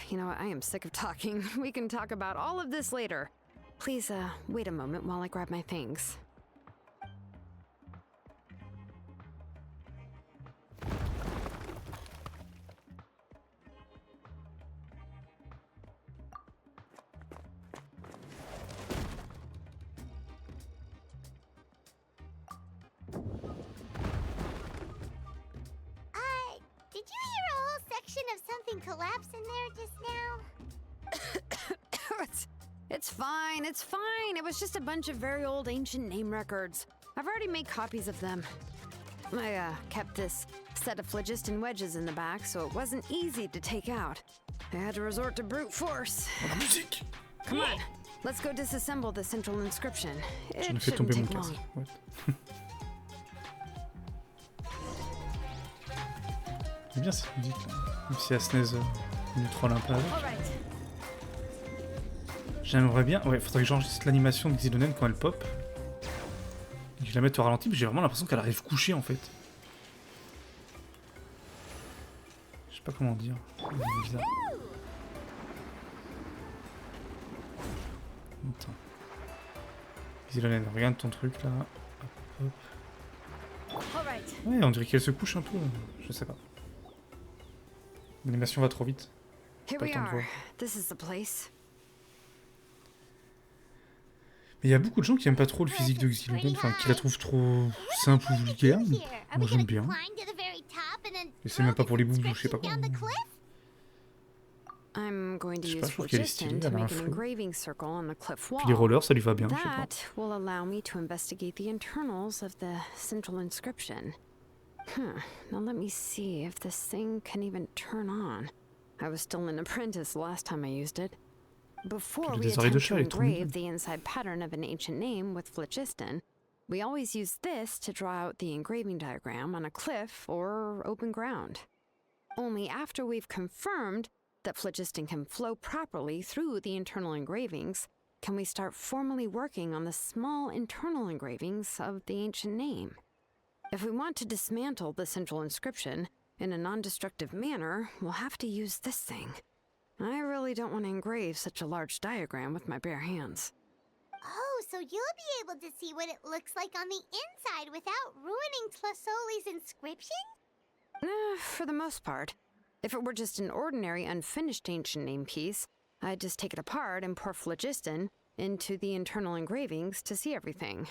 You know what? I am sick of talking. We can talk about all of this later. Please, wait a moment while I grab my things. Did you hear a whole section of something collapse in there just now? It's fine, it's fine. It was just a bunch of very old ancient name records. I've already made copies of them. I kept this set of phlogiston wedges in the back, so it wasn't easy to take out. I had to resort to brute force. Come on, let's go disassemble the central inscription. J'en ai It fait shouldn't tomber mon take casque. long. What? J'aime bien cette musique là. Même si Asnez nous troll un peu avec. J'aimerais bien. Ouais, faudrait que j'enregistre l'animation de Xilonen quand elle pop. Et que je la mette au ralenti, mais j'ai vraiment l'impression qu'elle arrive couchée en fait. Je sais pas comment dire. C'est bizarre. Attends. Xilonen, regarde ton truc là. Hop, hop. Ouais, on dirait qu'elle se couche un peu. Je sais pas. L'animation va trop vite. Here Pas le we temps de are. voir. This is the place. Mais il y a beaucoup de gens qui aiment pas trop le physique de Xilonen, enfin qui la trouvent trop simple ou vulgaire. Moi j'aime bien. Climb to the very top top and then Et c'est même pas pour les throw boubous, je sais pas inscription quoi. down the cliff? I'm going to Je sais pas, use je trouve qu'elle est stylée, phlogiston to elle a un make an flou. engraving circle on the cliff wall. Puis les rollers, ça lui va bien, je sais pas. That will allow me to investigate the internals of the central inscription. Now let me see if this thing can even turn on. I was still an apprentice last time I used it. Before Puis we les oreilles de attempt chat, to elle est trop mignonne. engrave the inside pattern of an ancient name with phlogiston, we always use this to draw out the engraving diagram on a cliff or open ground. Only after we've confirmed that phlogiston can flow properly through the internal engravings, can we start formally working on the small internal engravings of the ancient name. If we want to dismantle the central inscription in a non-destructive manner, we'll have to use this thing. I really don't want to engrave such a large diagram with my bare hands. Oh, so you'll be able to see what it looks like on the inside without ruining Tlasoli's inscription? For the most part. If it were just an ordinary unfinished ancient name piece, I'd just take it apart and pour phlogiston into the internal engravings to see everything.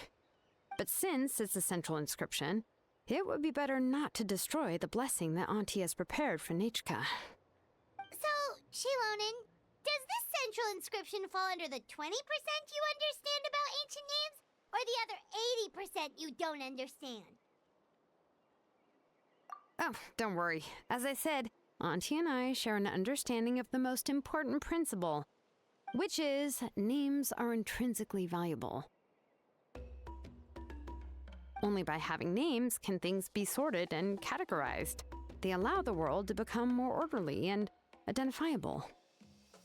But since it's a central inscription, it would be better not to destroy the blessing that Auntie has prepared for Nechka. So, Xilonen, does this central inscription fall under the 20% you understand about ancient names, or the other 80% you don't understand? Oh, don't worry. As I said, Auntie and I share an understanding of the most important principle, which is names are intrinsically valuable. Only by having names can things be sorted and categorized. They allow the world to become more orderly and identifiable.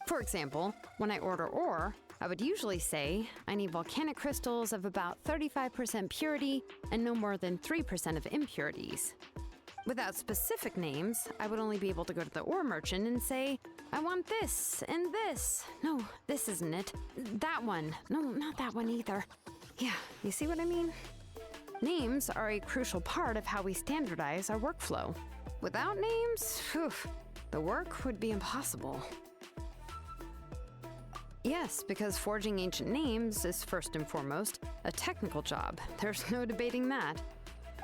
For example, when I order ore, I would usually say I need volcanic crystals of about 35% purity and no more than 3% of impurities. Without specific names, I would only be able to go to the ore merchant and say, I want this and this. No, this isn't it. That one. No, not that one either. Yeah, you see what I mean? Names are a crucial part of how we standardize our workflow. Without names, the work would be impossible. Yes, because forging ancient names is first and foremost a technical job. There's no debating that.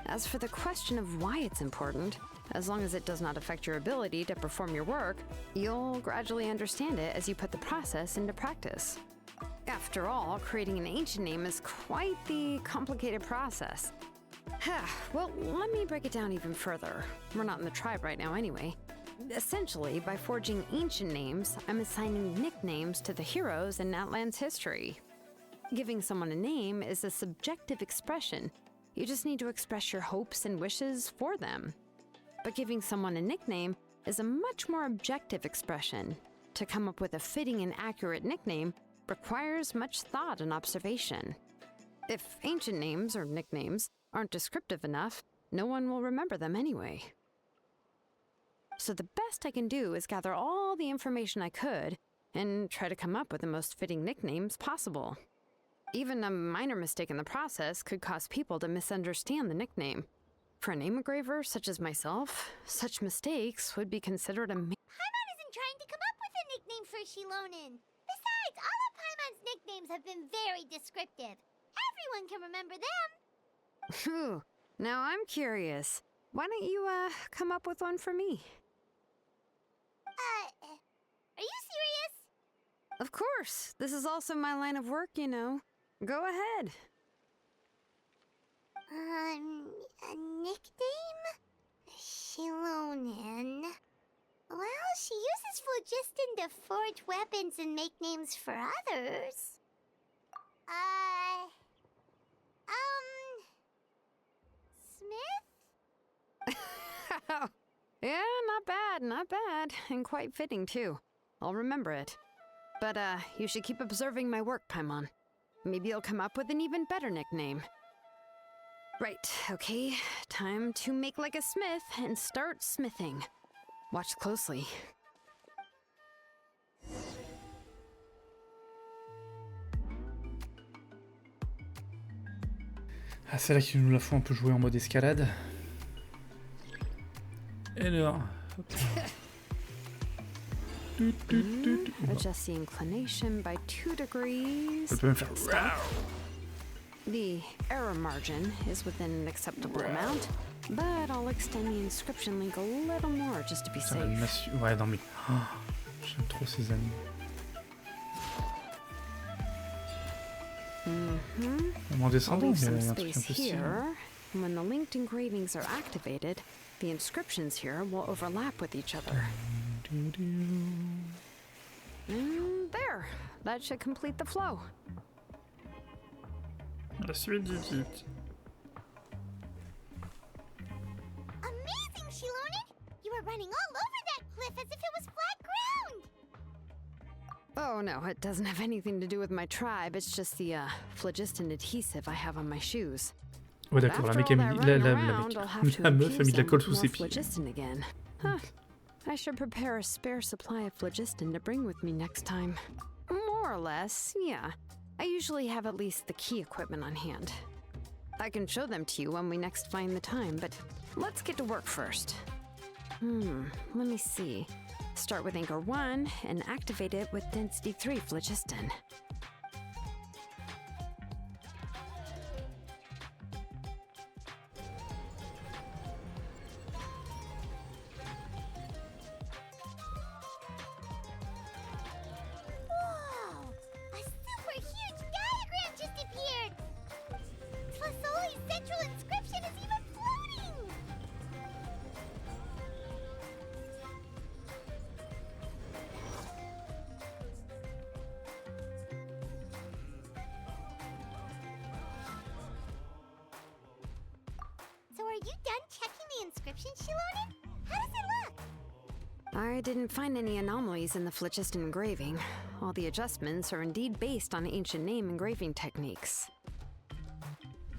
As for the question of why it's important, as long as it does not affect your ability to perform your work, you'll gradually understand it as you put the process into practice. After all, creating an ancient name is quite the complicated process. Well, let me break it down even further. We're not in the tribe right now anyway. Essentially, by forging ancient names, I'm assigning nicknames to the heroes in Natlan's history. Giving someone a name is a subjective expression. You just need to express your hopes and wishes for them. But giving someone a nickname is a much more objective expression. To come up with a fitting and accurate nickname requires much thought and observation. If ancient names or nicknames aren't descriptive enough, no one will remember them anyway. So the best I can do is gather all the information I could and try to come up with the most fitting nicknames possible. Even a minor mistake in the process could cause people to misunderstand the nickname. For a name engraver such as myself, such mistakes would be considered a Paimon isn't trying to come up with a nickname for Xilonen. Besides, all of Paimon's nicknames have been very descriptive. Everyone can remember them. Phew. Now I'm curious. Why don't you, come up with one for me? Are you serious? Of course. This is also my line of work, you know. Go ahead. A nickname? Xilonen. Well, she uses phlogiston to forge weapons and make names for others. Smith? Yeah, not bad, and quite fitting too. I'll remember it. But, you should keep observing my work, Paimon. Maybe you'll come up with an even better nickname. Right, okay, time to make like a smith and start smithing. Watch closely. Ah, c'est là qu'ils nous la font un peu jouer en mode escalade. Alors, hop. Adjust the inclination by 2 degrees. Elle peut même faire. Stop. The error margin is within an acceptable amount. But I'll extend the inscription link a little more just to be Putain, safe. l'animation. Ouais, non mais. Oh, j'aime trop ces animes. En descendant, I'll il leave y a some un truc un space peu stylé. here. When the linked engravings are activated, the inscriptions here will overlap with each other. And there! That should complete the flow. La suite du titre. Amazing, Xilonen! You were running all over that cliff as if it was flat ground! Oh no, it doesn't have anything to do with my tribe. It's just the phlogiston adhesive I have on my shoes. Ouais, d'accord, la After mec, all that la running around, I'll have to meuf a mis infuse de la them colle with sous more ses pieds. phlogiston again. Huh. I should prepare a spare supply of phlogiston to bring with me next time. More or less, yeah. I usually have at least the key equipment on hand. I can show them to you when we next find the time, but let's get to work first. Let me see. Start with anchor 1 and activate it with density 3 phlogiston. Whoa! A super huge diagram just appeared! Tlasoli's central inscription is even floating! So are you done checking the inscription, Xilonen? How does it look? I didn't find any anomalies in the phlogiston engraving. All the adjustments are indeed based on ancient name engraving techniques.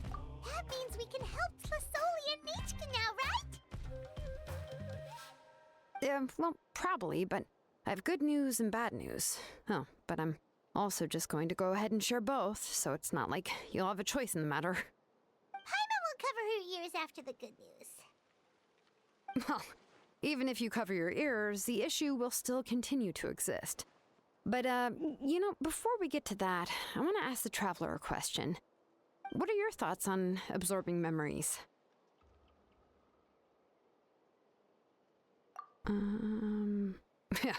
That means we can help Tlasoli and Machka now, right? Well, probably, but I have good news and bad news. Oh, but I'm also just going to go ahead and share both, so it's not like you'll have a choice in the matter. Paimon will cover her ears after the good news. Well, even if you cover your ears, the issue will still continue to exist. But, you know, before we get to that, I want to ask the Traveler a question. What are your thoughts on absorbing memories? Yeah,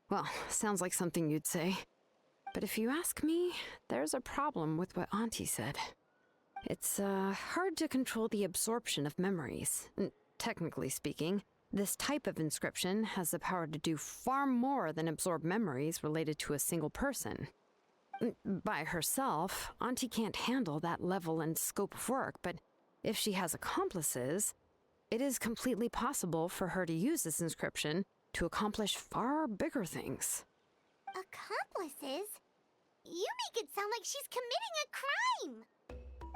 well, sounds like something you'd say. But if you ask me, there's a problem with what Auntie said. It's, hard to control the absorption of memories. Technically speaking, this type of inscription has the power to do far more than absorb memories related to a single person. By herself, Auntie can't handle that level and scope of work, but if she has accomplices, it is completely possible for her to use this inscription to accomplish far bigger things. Accomplices? You make it sound like she's committing a crime!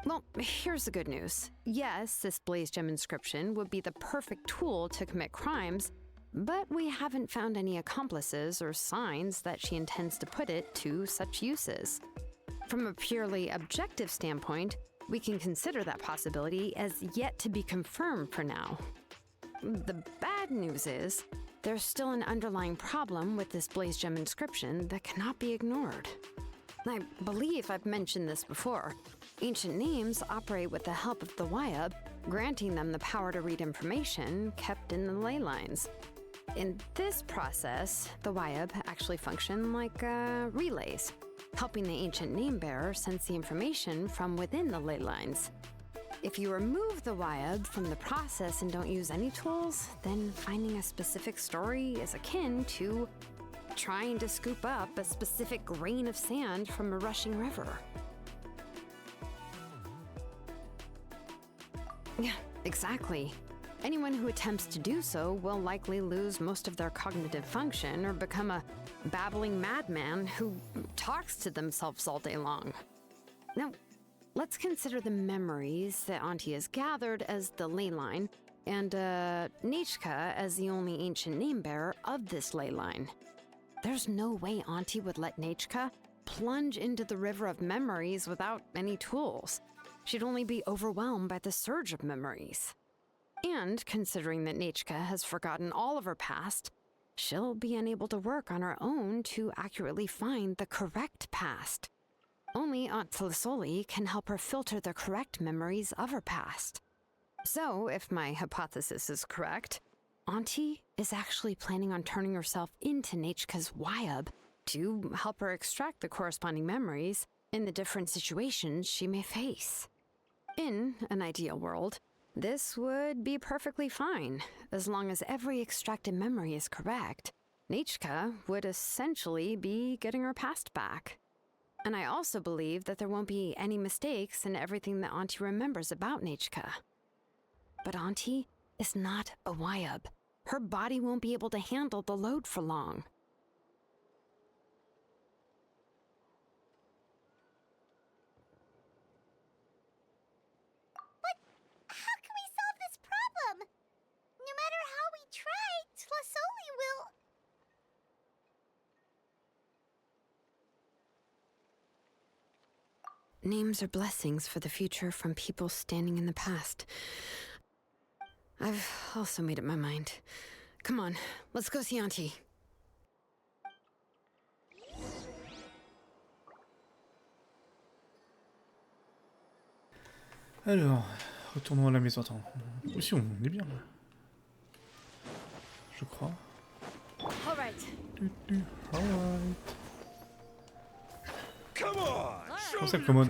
Well, here's the good news. Yes, this blaze gem inscription would be the perfect tool to commit crimes, but we haven't found any accomplices or signs that she intends to put it to such uses. From a purely objective standpoint, we can consider that possibility as yet to be confirmed for now. The bad news is, there's still an underlying problem with this blaze gem inscription that cannot be ignored. I believe I've mentioned this before. Ancient names operate with the help of the Wyab, granting them the power to read information kept in the ley lines. In this process, the Wyab actually function like relays, helping the ancient name bearer sense the information from within the ley lines. If you remove the Wyab from the process and don't use any tools, then finding a specific story is akin to trying to scoop up a specific grain of sand from a rushing river. Yeah, exactly. Anyone who attempts to do so will likely lose most of their cognitive function or become a babbling madman who talks to themselves all day long. Now, let's consider the memories that Auntie has gathered as the ley line, and Nechka as the only ancient name bearer of this ley line. There's no way Auntie would let Nechka plunge into the river of memories without any tools. She'd only be overwhelmed by the surge of memories. And considering that Nechka has forgotten all of her past, she'll be unable to work on her own to accurately find the correct past. Only Aunt Tlasoli can help her filter the correct memories of her past. So, if my hypothesis is correct, Auntie is actually planning on turning herself into Nechka's Wyab to help her extract the corresponding memories in the different situations she may face. In an ideal world, this would be perfectly fine, as long as every extracted memory is correct. Nechka would essentially be getting her past back. And I also believe that there won't be any mistakes in everything that Auntie remembers about Nechka. But Auntie is not a Wyab. Her body won't be able to handle the load for long. How can we solve this problem? No matter how we try, Tlasoli will... Names are blessings for the future from people standing in the past. I've also made up my mind. Come on, let's go see Auntie. Alors, retournons à la maison. Attends. Aussi, on est bien là. Je crois. All right. Alright. Come on! Comment ça, come on?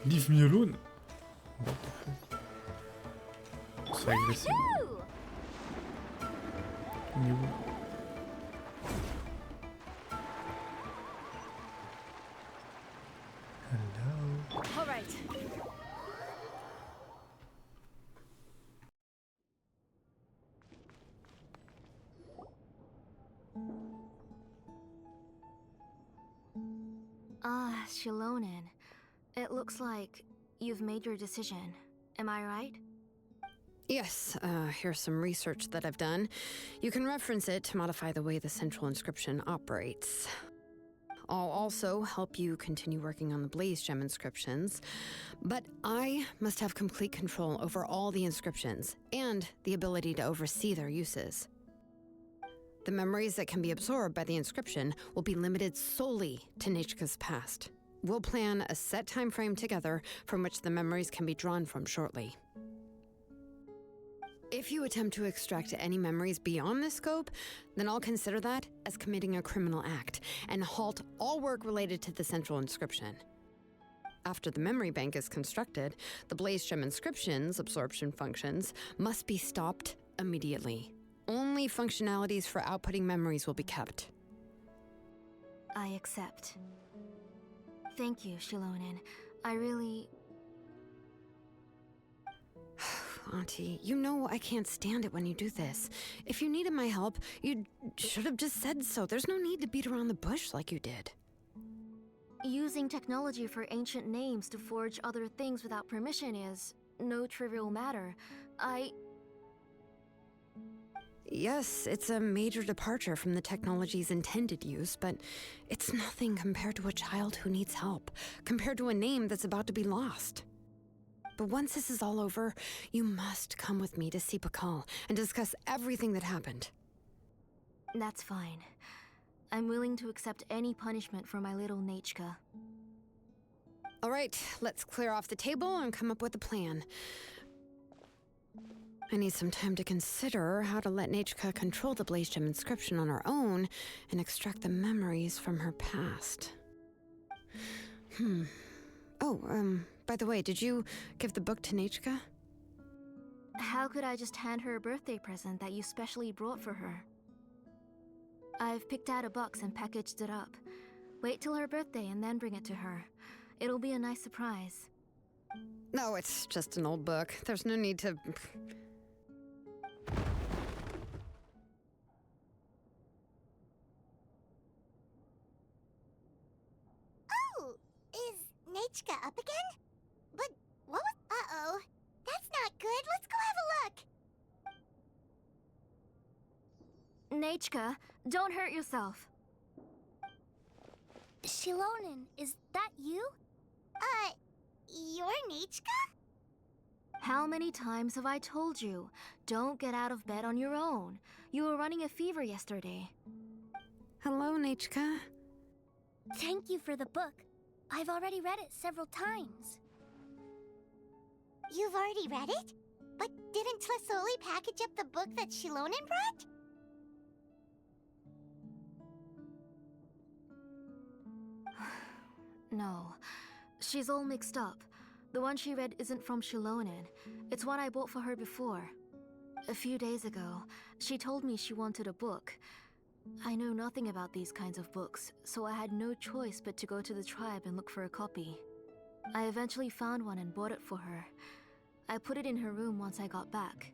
Leave me alone? What the fuck? C'est agressif. On est où? Hello. All right. Ah, Xilonen. It looks like you've made your decision. Am I right? Yes, here's some research that I've done. You can reference it to modify the way the central inscription operates. I'll also help you continue working on the Blaze Gem inscriptions, but I must have complete control over all the inscriptions and the ability to oversee their uses. The memories that can be absorbed by the inscription will be limited solely to Nechka's past. We'll plan a set time frame together from which the memories can be drawn from shortly. If you attempt to extract any memories beyond this scope, then I'll consider that as committing a criminal act and halt all work related to the central inscription. After the memory bank is constructed, the Blaze Gem inscription's absorption functions must be stopped immediately. Only functionalities for outputting memories will be kept. I accept. Thank you, Xilonen. I really... Auntie, you know I can't stand it when you do this. If you needed my help, you should have just said so. There's no need to beat around the bush like you did. Using technology for ancient names to forge other things without permission is no trivial matter. Yes, it's a major departure from the technology's intended use, but it's nothing compared to a child who needs help, compared to a name that's about to be lost. But once this is all over, you must come with me to see Pakal and discuss everything that happened. That's fine. I'm willing to accept any punishment for my little Nechka. All right, let's clear off the table and come up with a plan. I need some time to consider how to let Nechka control the Blaze Gem inscription on her own and extract the memories from her past. By the way, did you give the book to Nechka? How could I just hand her a birthday present that you specially brought for her? I've picked out a box and packaged it up. Wait till her birthday and then bring it to her. It'll be a nice surprise. No, it's just an old book. There's no need to... Oh, is Nechka up again? But what was... Uh-oh. That's not good. Let's go have a look. Nechka, don't hurt yourself. Xilonen, is that you? You're Nechka? How many times have I told you? Don't get out of bed on your own. You were running a fever yesterday. Hello, Nechka. Thank you for the book. I've already read it several times. You've already read it? But didn't Tlasoli package up the book that Xilonen brought? No. She's all mixed up. The one she read isn't from Xilonen. It's one I bought for her before. A few days ago, she told me she wanted a book. I know nothing about these kinds of books, so I had no choice but to go to the tribe and look for a copy. I eventually found one and bought it for her. I put it in her room once I got back.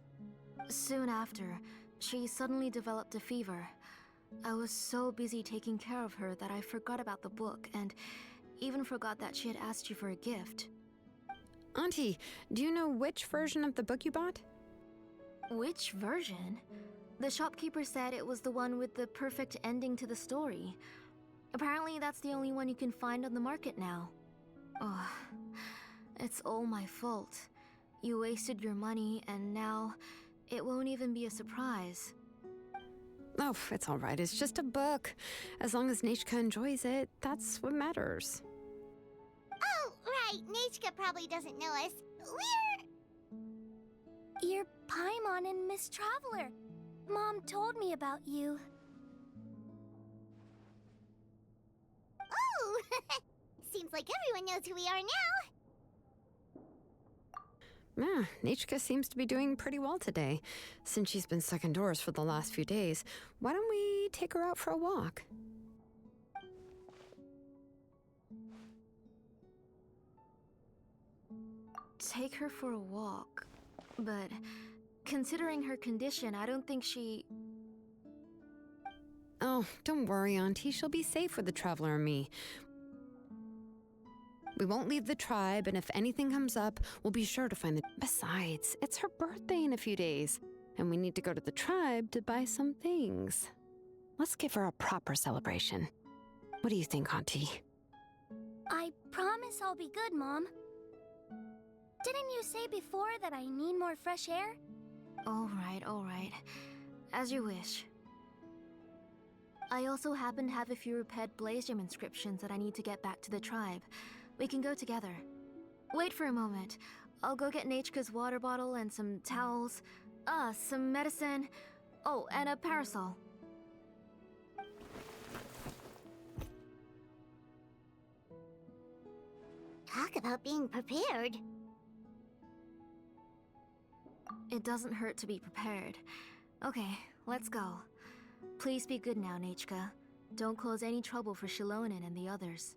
Soon after, she suddenly developed a fever. I was so busy taking care of her that I forgot about the book and even forgot that she had asked you for a gift. Auntie, do you know which version of the book you bought? Which version? The shopkeeper said it was the one with the perfect ending to the story. Apparently that's the only one you can find on the market now. Oh, it's all my fault. You wasted your money and now it won't even be a surprise. Oh, it's all right. It's just a book. As long as Nechka enjoys it, that's what matters. Oh, right. Nechka probably doesn't know us. You're Paimon and Miss Traveler. Mom told me about you. Oh! Seems like everyone knows who we are now. Yeah, Nechka seems to be doing pretty well today. Since she's been stuck indoors for the last few days, why don't we take her out for a walk? Take her for a walk. But considering her condition, I don't think she... Oh, don't worry, Auntie. She'll be safe with the Traveler and me. We won't leave the tribe, and if anything comes up, we'll be sure to find the... Besides, it's her birthday in a few days, and we need to go to the tribe to buy some things. Let's give her a proper celebration. What do you think, Auntie? I promise I'll be good, Mom. Didn't you say before that I need more fresh air? All right. As you wish. I also happen to have a few repaired Blaze Gem inscriptions that I need to get back to the tribe. We can go together. Wait for a moment. I'll go get Nechka's water bottle and some towels. Some medicine. Oh, and a parasol. Talk about being prepared. It doesn't hurt to be prepared. Okay, let's go. Please be good now, Nechka. Don't cause any trouble for Xilonen and the others.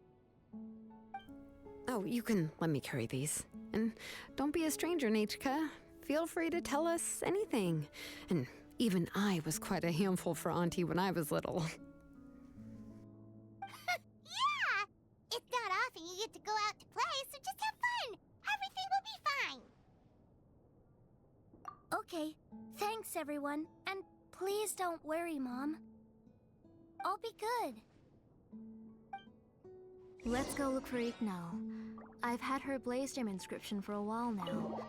Oh, you can let me carry these. And don't be a stranger, Nechka. Feel free to tell us anything. And even I was quite a handful for Auntie when I was little. Yeah! It's not often you get to go out to play, so just have fun! Everything will be fine! Okay, thanks everyone, and please don't worry, Mom. I'll be good. Let's go look for Ignal. I've had her Blaze Gem inscription for a while now.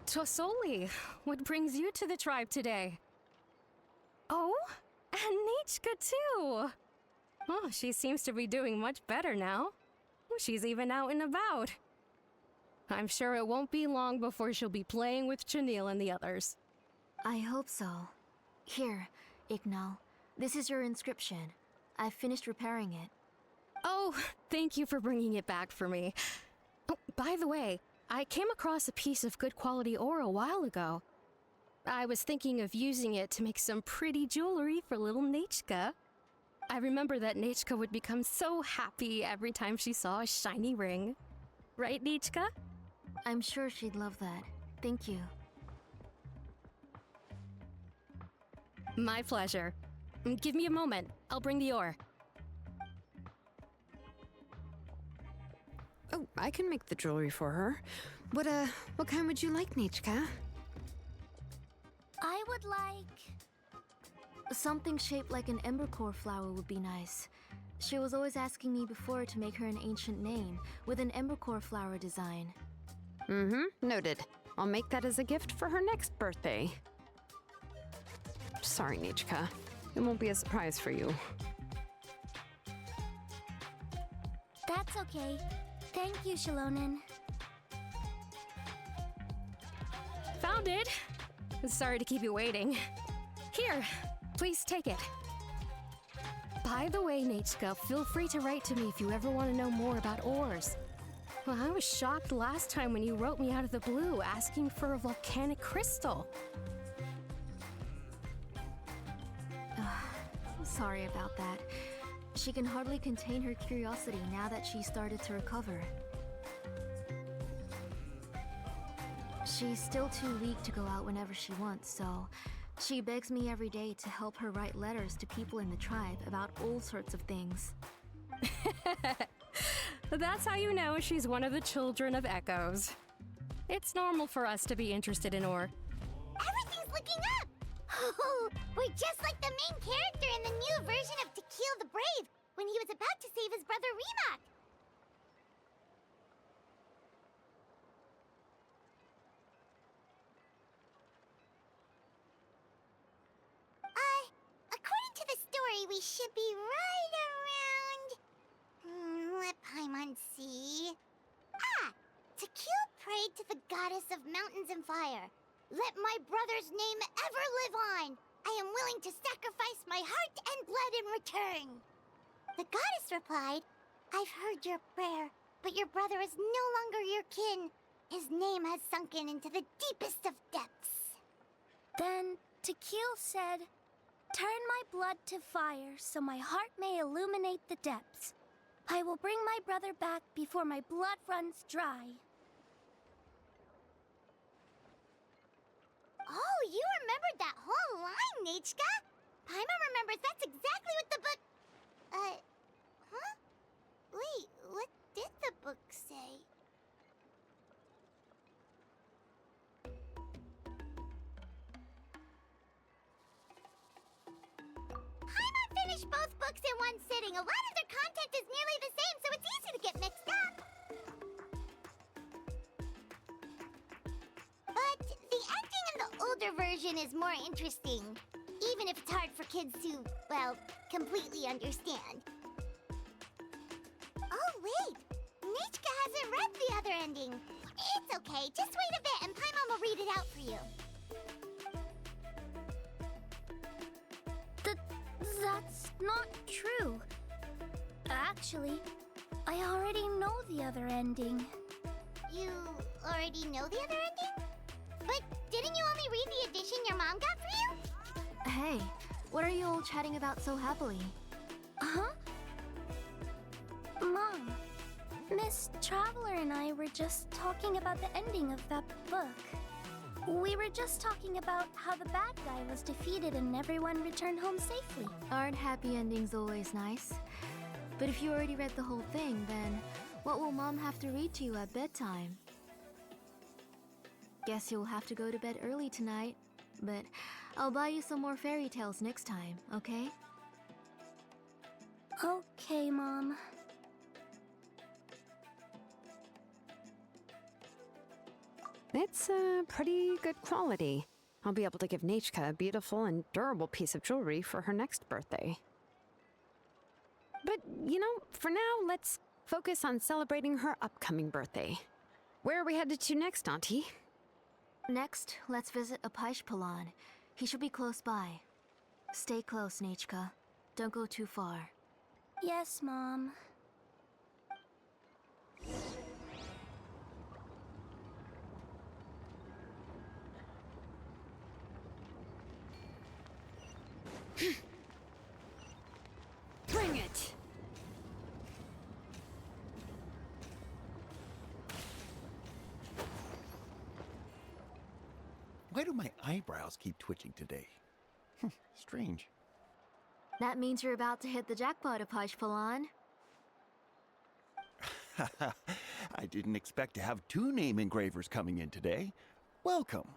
Tosoli, what brings you to the tribe today? Oh, and Nechka too! Oh, she seems to be doing much better now. She's even out and about. I'm sure it won't be long before she'll be playing with Chanil and the others. I hope so. Here, Ignal. This is your inscription. I've finished repairing it. Oh, thank you for bringing it back for me. Oh, by the way, I came across a piece of good quality ore a while ago. I was thinking of using it to make some pretty jewelry for little Nechka. I remember that Nechka would become so happy every time she saw a shiny ring. Right, Nechka? I'm sure she'd love that. Thank you. My pleasure. Give me a moment. I'll bring the ore. Oh, I can make the jewelry for her. What kind would you like, Nechka? I would like... Something shaped like an embercore flower would be nice. She was always asking me before to make her an ancient name with an embercore flower design. Noted. I'll make that as a gift for her next birthday. Sorry, Nichka. It won't be a surprise for you. That's okay. Thank you, Xilonen. Found it! Sorry to keep you waiting. Here, please take it. By the way, Nichka, feel free to write to me if you ever want to know more about ores. Well, I was shocked last time when you wrote me out of the blue asking for a volcanic crystal. Sorry about that. She can hardly contain her curiosity now that she started to recover. She's still too weak to go out whenever she wants, so she begs me every day to help her write letters to people in the tribe about all sorts of things. That's how you know she's one of the children of echoes. It's normal for us to be interested in ore. Everything's looking up! Oh, we're just like the main character in the new version of To Kill the Brave, when he was about to save his brother Rimac. According to the story, we should be right around... let Paimon see... To Kill prayed to the goddess of mountains and fire. Let my brother's name ever live on. I am willing to sacrifice my heart and blood in return. The goddess replied, I've heard your prayer, but your brother is no longer your kin. His name has sunken into the deepest of depths. Then Tequil said, turn my blood to fire so my heart may illuminate the depths. I will bring my brother back before my blood runs dry. Oh, you remembered that whole line, Nichka! Paimon remembers that's exactly what the book... huh? Wait, what did the book say? Paimon finished both books in one sitting. A lot of their content is nearly the same, so it's easy to get mixed up. But the ending in the older version is more interesting, even if it's hard for kids to, well, completely understand. Oh, wait! Nichka hasn't read the other ending. It's okay, just wait a bit and Paimon will read it out for you. That's not true. Actually, I already know the other ending. You already know the other ending? But didn't you only read the edition your mom got for you? Hey, what are you all chatting about so happily? Huh? Mom, Miss Traveler and I were just talking about the ending of that book. We were just talking about how the bad guy was defeated and everyone returned home safely. Aren't happy endings always nice? But if you already read the whole thing, then what will Mom have to read to you at bedtime? Guess you'll have to go to bed early tonight, but I'll buy you some more fairy tales next time, okay? Okay, Mom. It's pretty good quality. I'll be able to give Nichka a beautiful and durable piece of jewelry for her next birthday. But, you know, for now, let's focus on celebrating her upcoming birthday. Where are we headed to next, Auntie? Next, let's visit Apishpalan. He should be close by. Stay close, Nichka. Don't go too far. Yes, Mom. Bring it! Why do my eyebrows keep twitching today? Strange. That means you're about to hit the jackpot, Apishpalan. I didn't expect to have 2 name engravers coming in today. Welcome.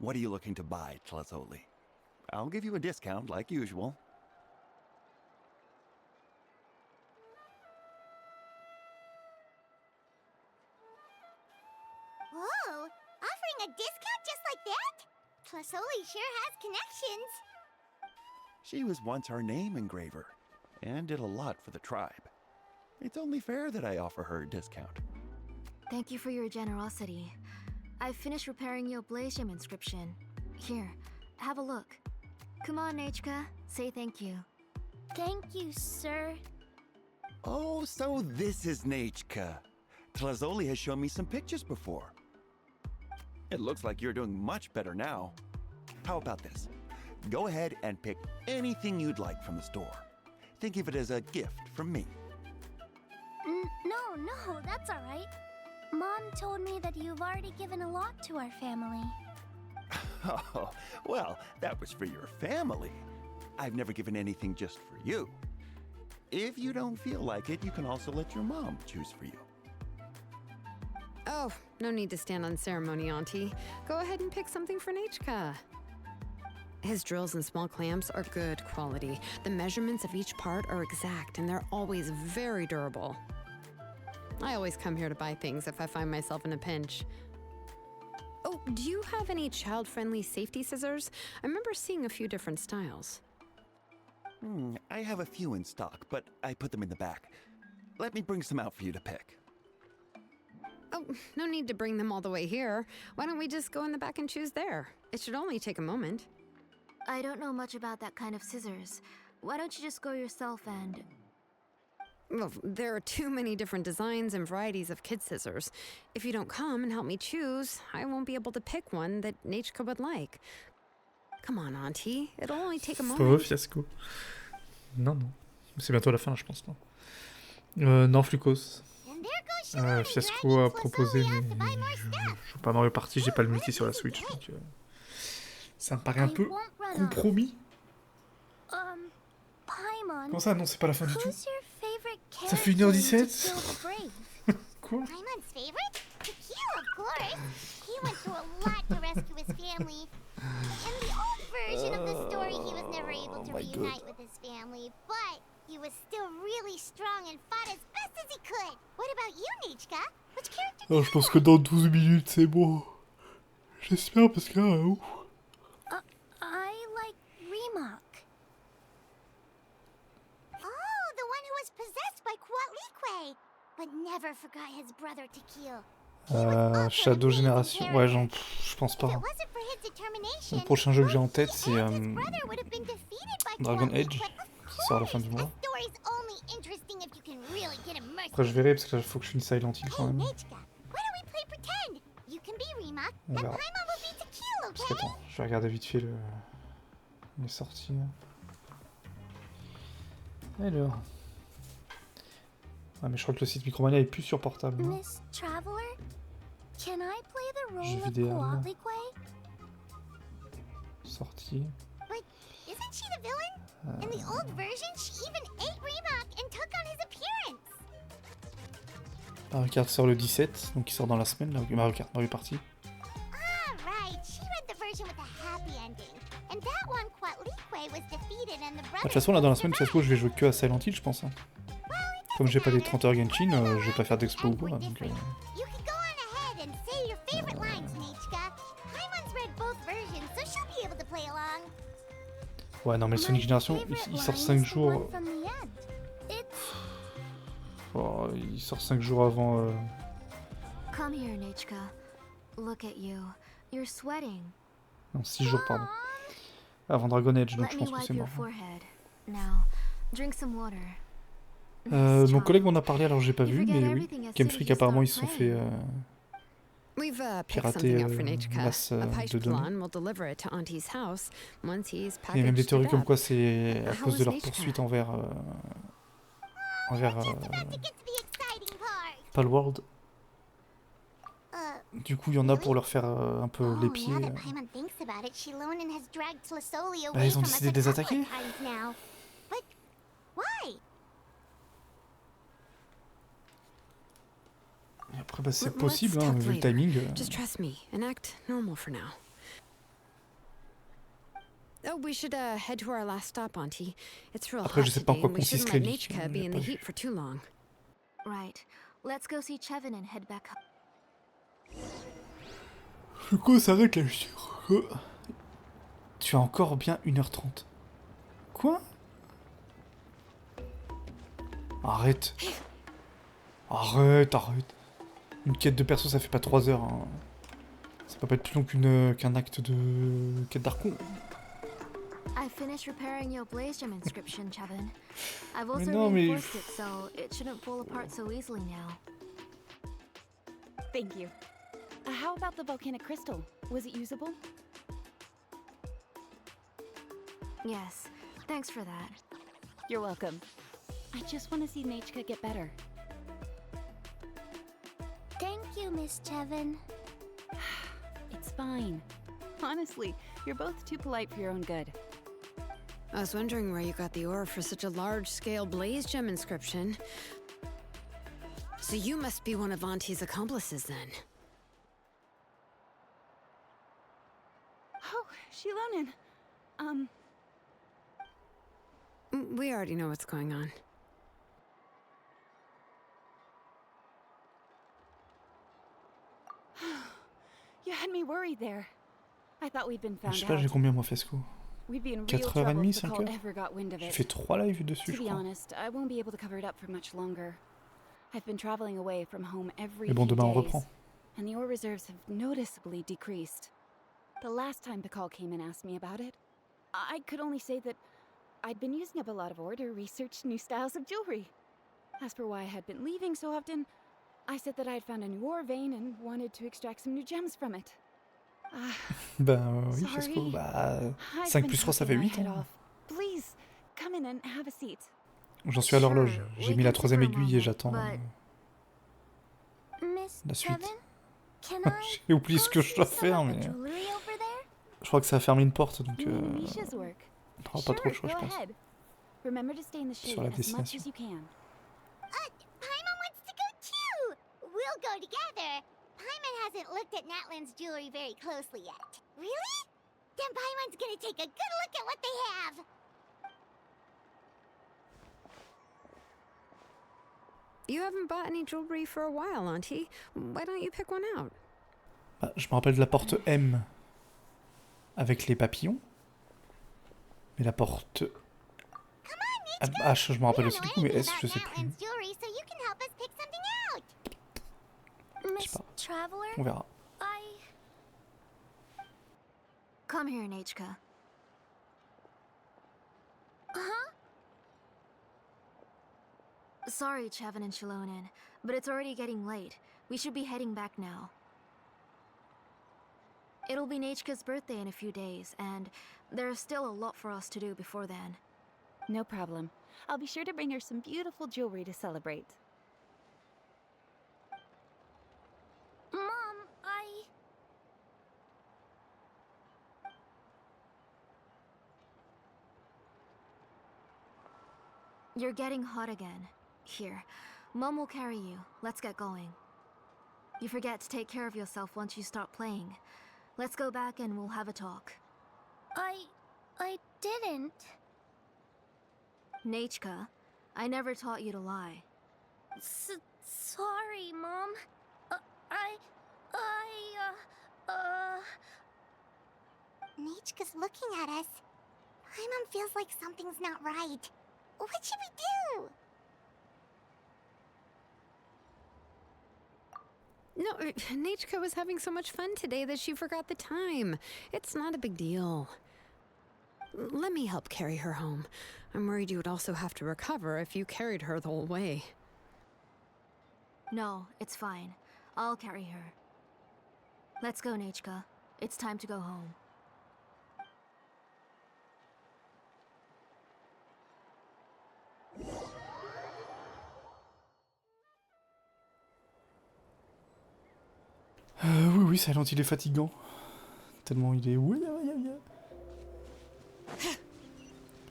What are you looking to buy, Tlazoli? I'll give you a discount like usual. getting a discount just like that? Tlasoli sure has connections. She was once our name engraver, and did a lot for the tribe. It's only fair that I offer her a discount. Thank you for your generosity. I've finished repairing your blaze gem inscription. Here, have a look. Come on, Nechka, say thank you. Thank you, sir. Oh, so this is Nechka. Tlazoli has shown me some pictures before. It looks like you're doing much better now. How about this? Go ahead and pick anything you'd like from the store. Think of it as a gift from me. No, that's all right. Mom told me that you've already given a lot to our family. Oh, well, that was for your family. I've never given anything just for you. If you don't feel like it, you can also let your mom choose for you. Oh, no need to stand on ceremony, Auntie. Go ahead and pick something for Nechka. His drills and small clamps are good quality. The measurements of each part are exact, and they're always very durable. I always come here to buy things if I find myself in a pinch. Oh, do you have any child-friendly safety scissors? I remember seeing a few different styles. I have a few in stock, but I put them in the back. Let me bring some out for you to pick. Oh, no need to bring them all the way here. Why don't we just go in the back and choose there? It should only take a moment. I don't know much about that kind of scissors. Why don't you just go yourself and... Well, there are too many different designs and varieties of kid scissors. If you don't come and help me choose, I won't be able to pick one that Nechka would like. Come on, Auntie. It'll only take a moment. Fiasco. Non. C'est bientôt la fin, je pense, non. Non, Flucos. Fiasco a proposé, mais je joue pas Mario Party, j'ai pas le multi sur la Switch, donc ça me paraît un peu compromis. Comment ça? Non, c'est pas la fin du tout. Ça fait 1h17. Quoi? Paimon's favorite? Tequila, of course. He went through a lot to rescue his family. In the old version of the story, he was never able to reunite with his family, but he was still really strong and fought as best as he could. What about you, Nechka? Which character do you Je pense que dans 12 minutes, c'est bon. J'espère, parce que là, I like Remak. Oh, the one who was possessed by Quatlique, but never forgot his brother to kill. Shadow Génération. Ouais, je pense pas. Le prochain jeu que j'ai en tête, c'est Dragon Age, qui sort à la fin du mois. Après, je verrai, parce qu'il faut que je finisse Silent Hill quand même. On verra. Parce que, attends, je vais regarder vite fait les sorties. Alors. Ah, mais je crois que le site Micromania est plus sur portable. Miss Traveler, can I play the role Jeux of vidéo. Quatlique? Sortie. But isn't she the villain? In the old version, she even ate Remak and took on his appearance. Mario Kart sort le 17, donc il sort dans la semaine, là, Mario Kart, Mario Party. Ah, right. She read the version with a happy ending. And that one, Quatlique was defeated and the De brother... toute façon, là, dans la semaine, je vais jouer que à Silent Hill, je pense. Hein. Comme j'ai pas des 30 heures Genshin, je vais pas faire d'expo ou quoi, donc... You can go on ahead and say your favorite lines, Nechka. Paimon's read both versions, so she'll be able to play along. Ouais, non, mais Sonic Génération, il sort 5 jours... Oh, il sort 5 jours avant... Come here, Nechka. Look at you. You're sweating. Non, 6 jours, pardon. Avant Dragon Age, donc je pense que c'est mort. Now, drink some water. Mon collègue m'en a parlé, alors j'ai pas vu, mais oui. Game Freak, apparemment, ils se sont fait pirater masse de données. Il y a même des théories comme quoi c'est à cause de leur poursuite envers Palworld. Du coup, il y en a pour leur faire un peu les pieds. Bah, ils ont décidé de les attaquer. Et après, bah, c'est possible, hein, vu le timing. Just trust me and act normal for now. Oh, we should head to our last stop, Auntie. It's real Après, hot je sais pas en today, quoi and we consiste shouldn't let les Nechka be in the heat for too long. Right. Let's go see Chevin and head back up. Le coup s'arrête là. Tu as encore bien 1h30. Quoi? Arrête. Arrête. Une quête de perso, ça fait pas 3 heures. Hein. Ça peut pas être plus long qu'un acte de quête d'Archon. I finished repairing your blaze gem inscription, Chevin. I've also non, mais... reinforced it, so it shouldn't fall apart so easily now. Thank you. How about the volcanic crystal? Was it usable? Yes, thanks for that. You're welcome. I just want to see Nechka get better. Thank you, Miss Chevin. It's fine. Honestly, you're both too polite for your own good. I was wondering where you got the ore for such a large-scale blaze gem inscription. So you must be one of Auntie's accomplices, then. Oh, Xilonen. We already know what's going on. You had me worried there. I thought we'd been Je found sais pas, j'ai out. combien moi Fesco? We'd be in real 4h30, trouble if the 5h? cult ever got wind of J'ai it. fait 3 lives dessus, To je be crois. honest, I won't be able to cover it up for much longer. I've been traveling away from home every Mais bon, few demain on days, reprend. and the ore reserves have noticeably decreased. The last time Pakal came and asked me about it, I could only say that I'd been using up a lot of ore to research new styles of jewelry. As for why I had been leaving so often, I said that I had found a new ore vein and wanted to extract some new gems from it. Ben oui, Sorry. Fesco, bah... I've 5 been plus 3, ça fait talking my 8. head Hein. off. Please, come in and have a seat. J'en suis à l'horloge. Sure, J'ai we mis la can sit 3ème for a aiguille et moment, j'attends but- Miss la suite. Chevin, can I J'ai oublié ce que go je see dois some faire, of the mais... jewelry over there? Je crois que ça a fermé une porte, donc... Nisha's work. On n'aura pas trop le choix, je go pense. ahead. Remember to stay in the shade Sur la as much destination. as you can. Paimon wants to go too! We'll go together. Paimon hasn't looked at Natlan's jewelry very closely yet. Really? Then Paimon's gonna take a good look at what they have. You haven't bought any jewelry for a while, Auntie. Why don't you pick one out? Ah, je me rappelle de la porte M. Avec les papillons. Mais la porte... H, je me rappelle aussi du coup, mais S, je sais plus. Natlan's jewelry, so you can help us pick something out. Miss pas. Traveler? On verra. Come here, Nechka. Huh? Sorry, Chevin and Xilonen, but it's already getting late. We should be heading back now. It'll be Nechka's birthday in a few days, and there's still a lot for us to do before then. No problem. I'll be sure to bring her some beautiful jewelry to celebrate. Mom, You're getting hot again. Here, Mom will carry you. Let's get going. You forget to take care of yourself once you start playing. Let's go back and we'll have a talk. I didn't. Nechka, I never taught you to lie. Sorry, Mom. Nechka's looking at us. Paimon feels like something's not right. What should we do? No, Nechka was having so much fun today that she forgot the time. It's not a big deal. Let me help carry her home. I'm worried you would also have to recover if you carried her the whole way. No, it's fine. I'll carry her. Let's go, Nechka. It's time to go home. Oui, oui, Silent, il est fatigant. Tellement il est... Oui,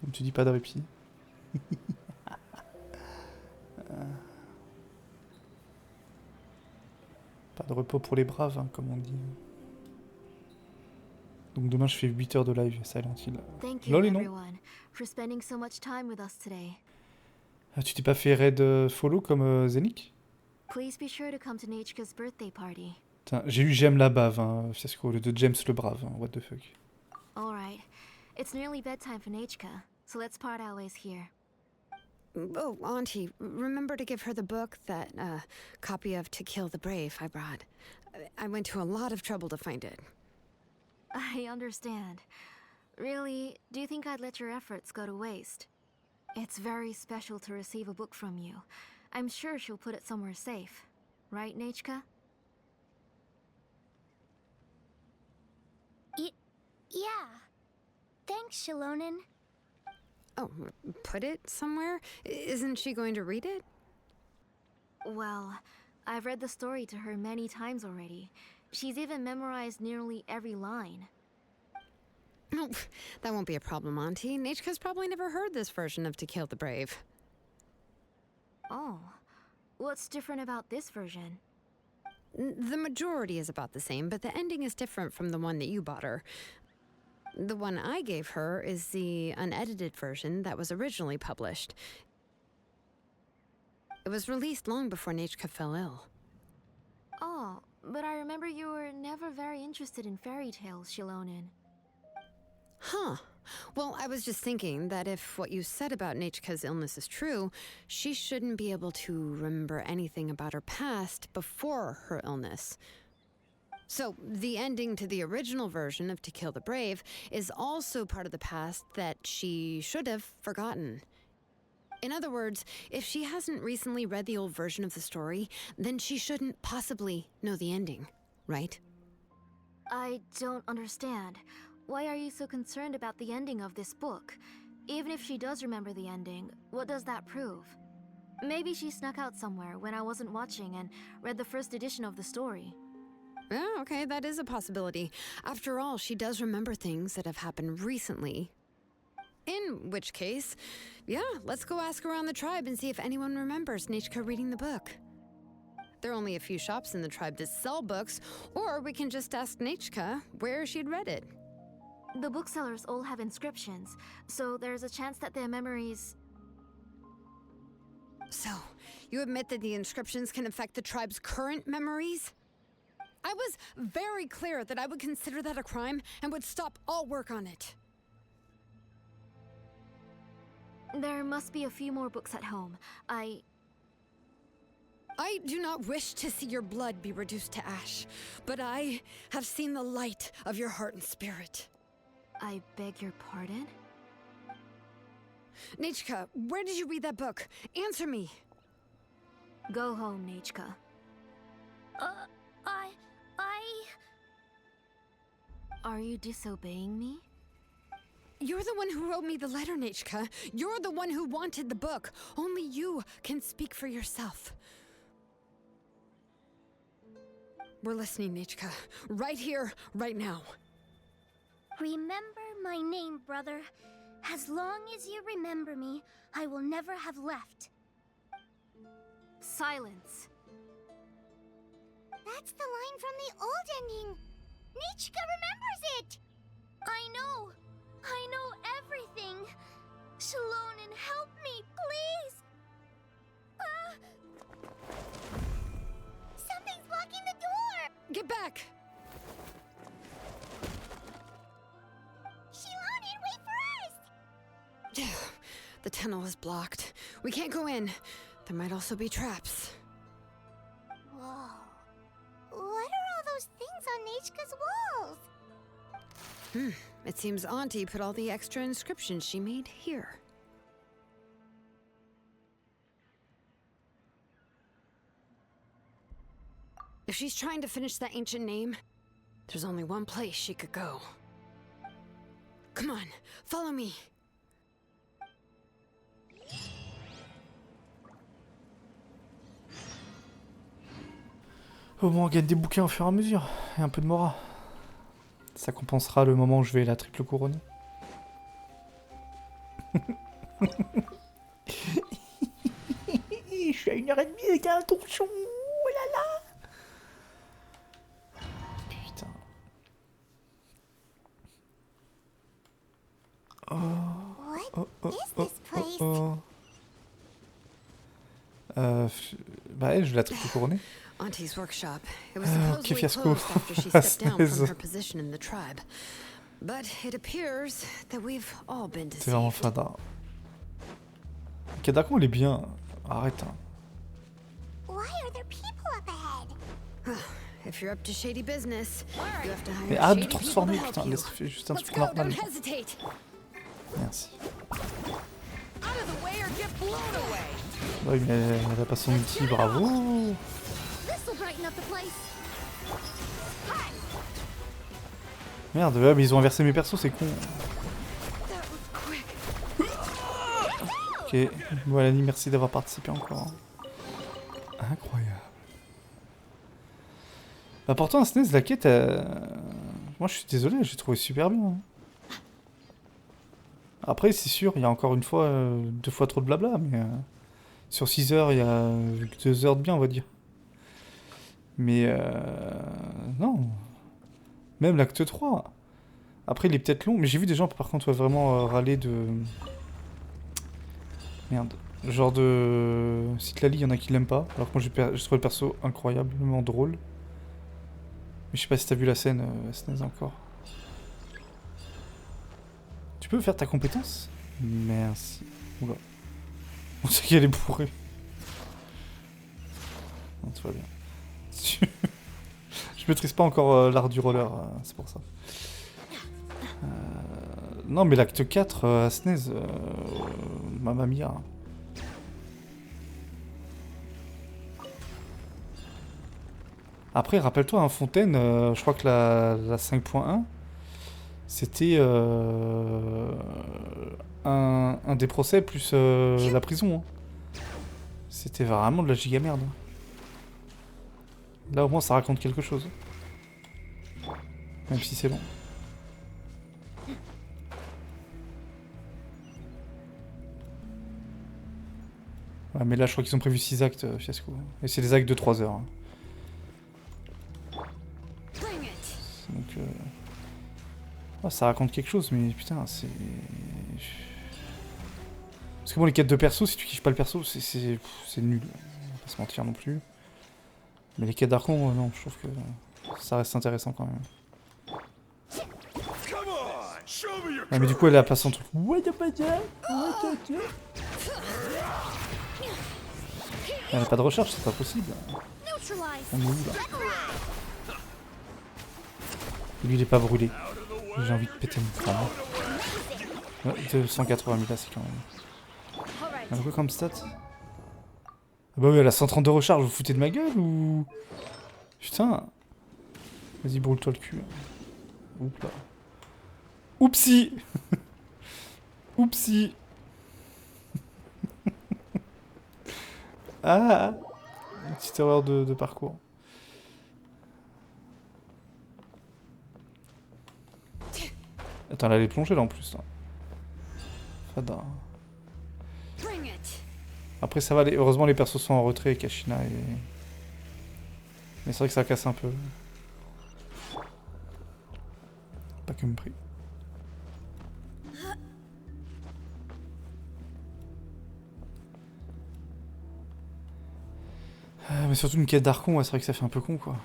comme tu dis, pas de répit. Pas de repos pour les braves, hein, comme on dit. Donc demain, je fais 8 heures de live, Silent Hill. Thank you, Lol, et non. everyone, for spending so much time with us today. Ah, tu t'es pas fait raid follow comme Zenik? Please be sure to come to Nechka's birthday party. Putain, j'ai eu J'aime la bave, hein, fiasco, au lieu de James le brave, hein, what the fuck. Alright. It's nearly bedtime for Nachka, so let's part our ways here. Oh, Auntie, remember to give her the book, that copy of To Kill the Brave I brought. I went to a lot of trouble to find it. I understand. Really, do you think I'd let your efforts go to waste? It's very special to receive a book from you. I'm sure she'll put it somewhere safe. Right, Nachka? Yeah. Thanks, Xilonen. Oh, put it somewhere? Isn't she going to read it? Well, I've read the story to her many times already. She's even memorized nearly every line. Oh, that won't be a problem, Auntie. Nachka's probably never heard this version of To Kill the Brave. Oh. What's different about this version? The majority is about the same, but the ending is different from the one that you bought her. The one I gave her is the unedited version that was originally published. It was released long before Nachka fell ill. Oh, but I remember you were never very interested in fairy tales, Xilonen. Huh. Well, I was just thinking that if what you said about Nachka's illness is true, she shouldn't be able to remember anything about her past before her illness. So, the ending to the original version of To Kill the Brave is also part of the past that she should have forgotten. In other words, if she hasn't recently read the old version of the story, then she shouldn't possibly know the ending, right? I don't understand. Why are you so concerned about the ending of this book? Even if she does remember the ending, what does that prove? Maybe she snuck out somewhere when I wasn't watching and read the first edition of the story. Yeah, okay, that is a possibility. After all, she does remember things that have happened recently. In which case, yeah, let's go ask around the tribe and see if anyone remembers Nachka reading the book. There are only a few shops in the tribe that sell books, or we can just ask Nachka where she'd read it. The booksellers all have inscriptions, so there's a chance that their memories... So, you admit that the inscriptions can affect the tribe's current memories? I was very clear that I would consider that a crime and would stop all work on it. There must be a few more books at home. I do not wish to see your blood be reduced to ash, but I have seen the light of your heart and spirit. I beg your pardon? Nachka, where did you read that book? Answer me. Go home, Nachka. Are you disobeying me? You're the one who wrote me the letter, Nachka. You're the one who wanted the book. Only you can speak for yourself. We're listening, Nachka. Right here, right now. Remember my name, brother. As long as you remember me, I will never have left. Silence. That's the line from the old ending. Nachka remembers it. I know everything. Xilonen, help me, please. Something's blocking the door. Get back! Xilonen, wait for us. The tunnel is blocked. We can't go in. There might also be traps. Whoa. What are all those things on Nachka's walls? It seems Auntie put all the extra inscriptions she made here. If she's trying to finish that ancient name, there's only one place she could go. Come on, follow me. Au moins on gagne des bouquins au fur et à mesure, et un peu de mora. Ça compensera le moment où je vais la triple couronner. Je suis à 1h30 avec un torchon. Oh là là. Putain. What is this place? Bah elle, je vais la triple couronner. Auntie's workshop. It was Ah, ok, supposedly fiasco. closed after she Ah, stepped down snaise. from her position in the tribe. But it appears that we've all been C'est vraiment deceived. fada. Ok, d'accord, il est bien. Arrête. Hein. Why are there people up ahead? If you're up to shady business, you have to Mais hire arrête de shady people to transformer, help putain, you. laisse faire juste un Let's truc go, don't normal. hesitate. Merci. Out of the way or get blown away. Oui, mais elle a pas son ulti, bravo. This'll brighten up the place. Merde, ouais, mais ils ont inversé mes persos, c'est con. That was quick. Ok, voilà, merci d'avoir participé encore. Incroyable. Bah pourtant, à SNES, la quête, moi je suis désolé, j'ai trouvé super bien. Hein. Après, c'est sûr, il y a encore une fois, 2 fois trop de blabla, mais sur 6 heures, il y a 2 heures de bien, on va dire. Mais non. Même l'acte 3. Après, il est peut-être long, mais j'ai vu des gens, par contre, vraiment râler de... Merde. Genre de... Citlali, il y en a qui l'aiment pas, alors que moi j'ai trouvé le perso incroyablement drôle. Mais je sais pas si t'as vu la scène, SNES encore. Tu peux faire ta compétence? Merci. Oula. On sait qu'elle est bourrée. Non, tout va bien. Je maîtrise pas encore l'art du roller, c'est pour ça. Non, mais l'acte 4 à SNES, mamma mia. Après, rappelle-toi, hein, Fontaine, je crois que la 5.1, c'était un des procès plus la prison. Hein. C'était vraiment de la giga merde. Là, au moins, ça raconte quelque chose. Même si c'est long. Ouais, mais là, je crois qu'ils ont prévu 6 actes, fiasco. Et c'est des actes de 3 heures. Hein. Donc, oh, ça raconte quelque chose, mais putain, c'est... Parce que bon, les quêtes de perso, si tu kiffes pas le perso, c'est nul. On va pas se mentir non plus. Mais les quêtes d'Archon, non, je trouve que ça reste intéressant quand même. Ouais, mais du coup, elle est à place son truc. Elle a pas de recharge, c'est pas possible. On est où là? Lui, il est pas brûlé. J'ai envie de péter mon crâne. Ouais, 280 000 là, c'est quand même. Elle a quoi comme stat? Ah bah oui, elle a 132 recharge, vous foutez de ma gueule ou... Putain. Vas-y, brûle-toi le cul. Oups là. Oupsie. Oupsie. Ah. Une petite erreur de parcours. Attends, elle allait plonger là en plus. Là. Fada. Après ça va, heureusement les persos sont en retrait, Kashina et... Mais c'est vrai que ça casse un peu. Pas que me prie. Mais surtout une quête d'Archon, ouais, c'est vrai que ça fait un peu con quoi.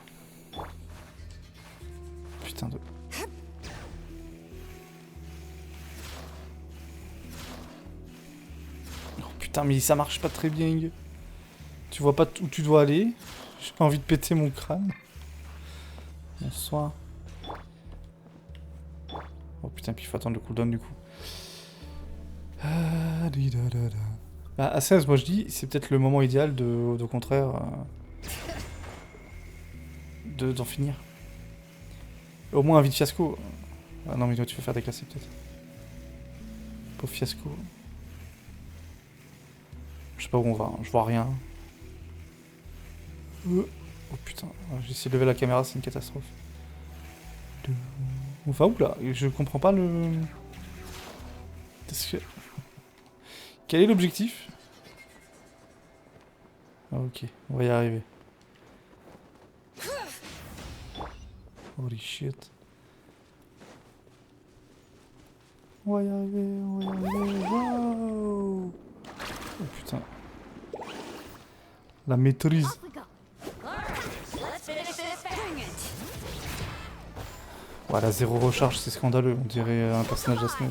Putain de... Putain, mais ça marche pas très bien. Tu vois pas où tu dois aller. J'ai envie de péter mon crâne. Bonsoir. Oh putain, puis il faut attendre le cooldown du coup. Bah, à 16, moi je dis, c'est peut-être le moment idéal au contraire d'en finir. Au moins un vide fiasco. Ah non, mais toi tu veux faire déclasser peut-être. Pauvre fiasco. Je sais pas où on va, hein. Je vois rien. Oh putain, j'ai essayé de lever la caméra, c'est une catastrophe. On va où là? Je comprends pas le... Quel est l'objectif? Ah, ok, on va y arriver. Holy shit. On va y arriver, on va y arriver. Wow. Oh putain. La maîtrise. Voilà, zéro recharge, c'est scandaleux. On dirait un personnage de SNES.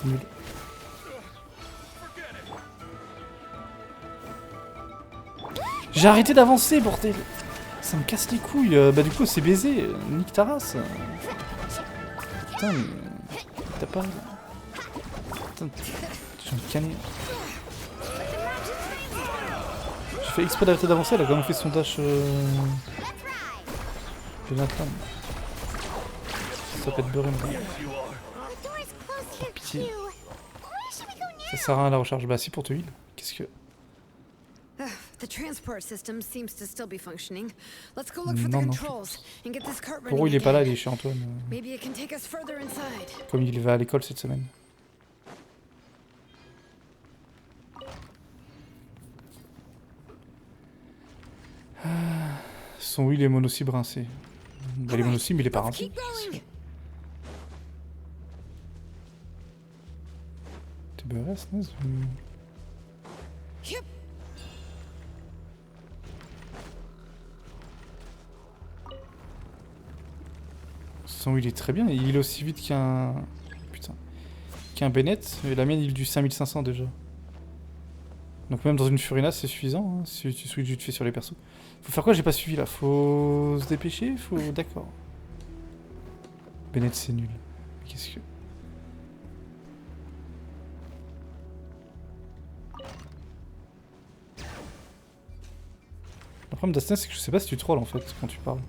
Nul. J'ai arrêté d'avancer, bordel! Ça me casse les couilles. Bah du coup, c'est baisé. Nique ta race. Putain, mais... T'as pas... Putain, j'ai envie de canner. J'ai fait exprès d'arrêter d'avancer, elle a quand même fait son dash... J'ai l'inclame. Ça peut être beurré, mais... Pitié. Ça sert à rien la recharge. Bah si, pour te heal. Qu'est-ce que... The transport system seems to still be functioning. Let's go look for the Non, non. controls and get this cart running Pour il est pas là, il again. est chez Antoine. Maybe it can take us further inside. Comme il va à l'école cette semaine. Son Will est monocybe rincé. Bah, il est monocybe, mais il est pas rincé. T'es beurré, SNES ou... Yep. Son Will est très bien, il est aussi vite qu'un... Putain. Qu'un Bennett, et la mienne il est du 5500 déjà. Donc même dans une Furina c'est suffisant, hein, si tu switches vite fait sur les persos. Faut faire quoi? J'ai pas suivi là, faut se dépêcher, faut... D'accord. Bennett c'est nul. Qu'est-ce que... Le problème d'Aston c'est que je sais pas si tu trolls en fait quand tu parles.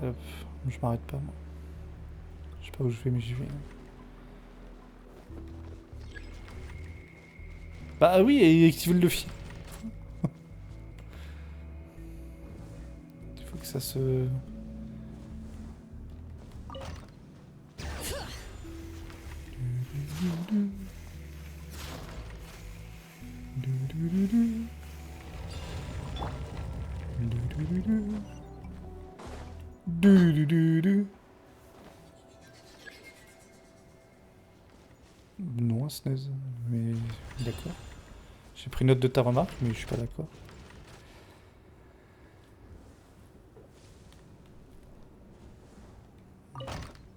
Hop, je m'arrête pas moi. Je sais pas où je vais mais j'y vais. Bah oui, et activer le Luffy. Il faut que ça se... Non, SNES, mais d'accord. J'ai pris note de ta remarque, mais je suis pas d'accord.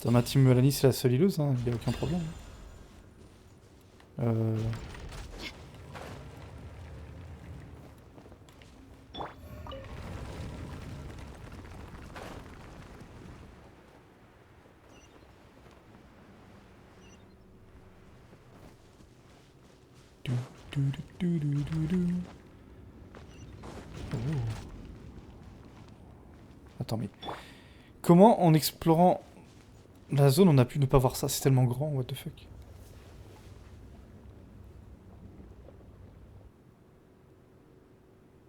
Dans ma team Melanie, c'est la seule ileuse, hein, y a aucun problème. Oh. Attends, mais... Comment, en explorant la zone, on a pu ne pas voir ça? C'est tellement grand, what the fuck.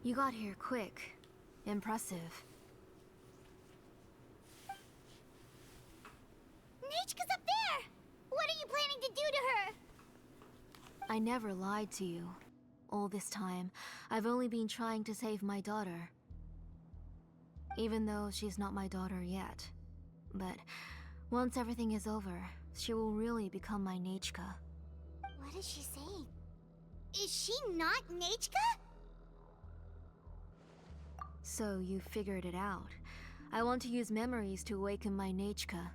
You got here quick. Impressive. Nechka's up there! What are you planning to do to her? I never lied to you. All this time, I've only been trying to save my daughter. Even though she's not my daughter yet. But once everything is over, she will really become my Nechka. What is she saying? Is she not Nechka? So you figured it out. I want to use memories to awaken my Nechka.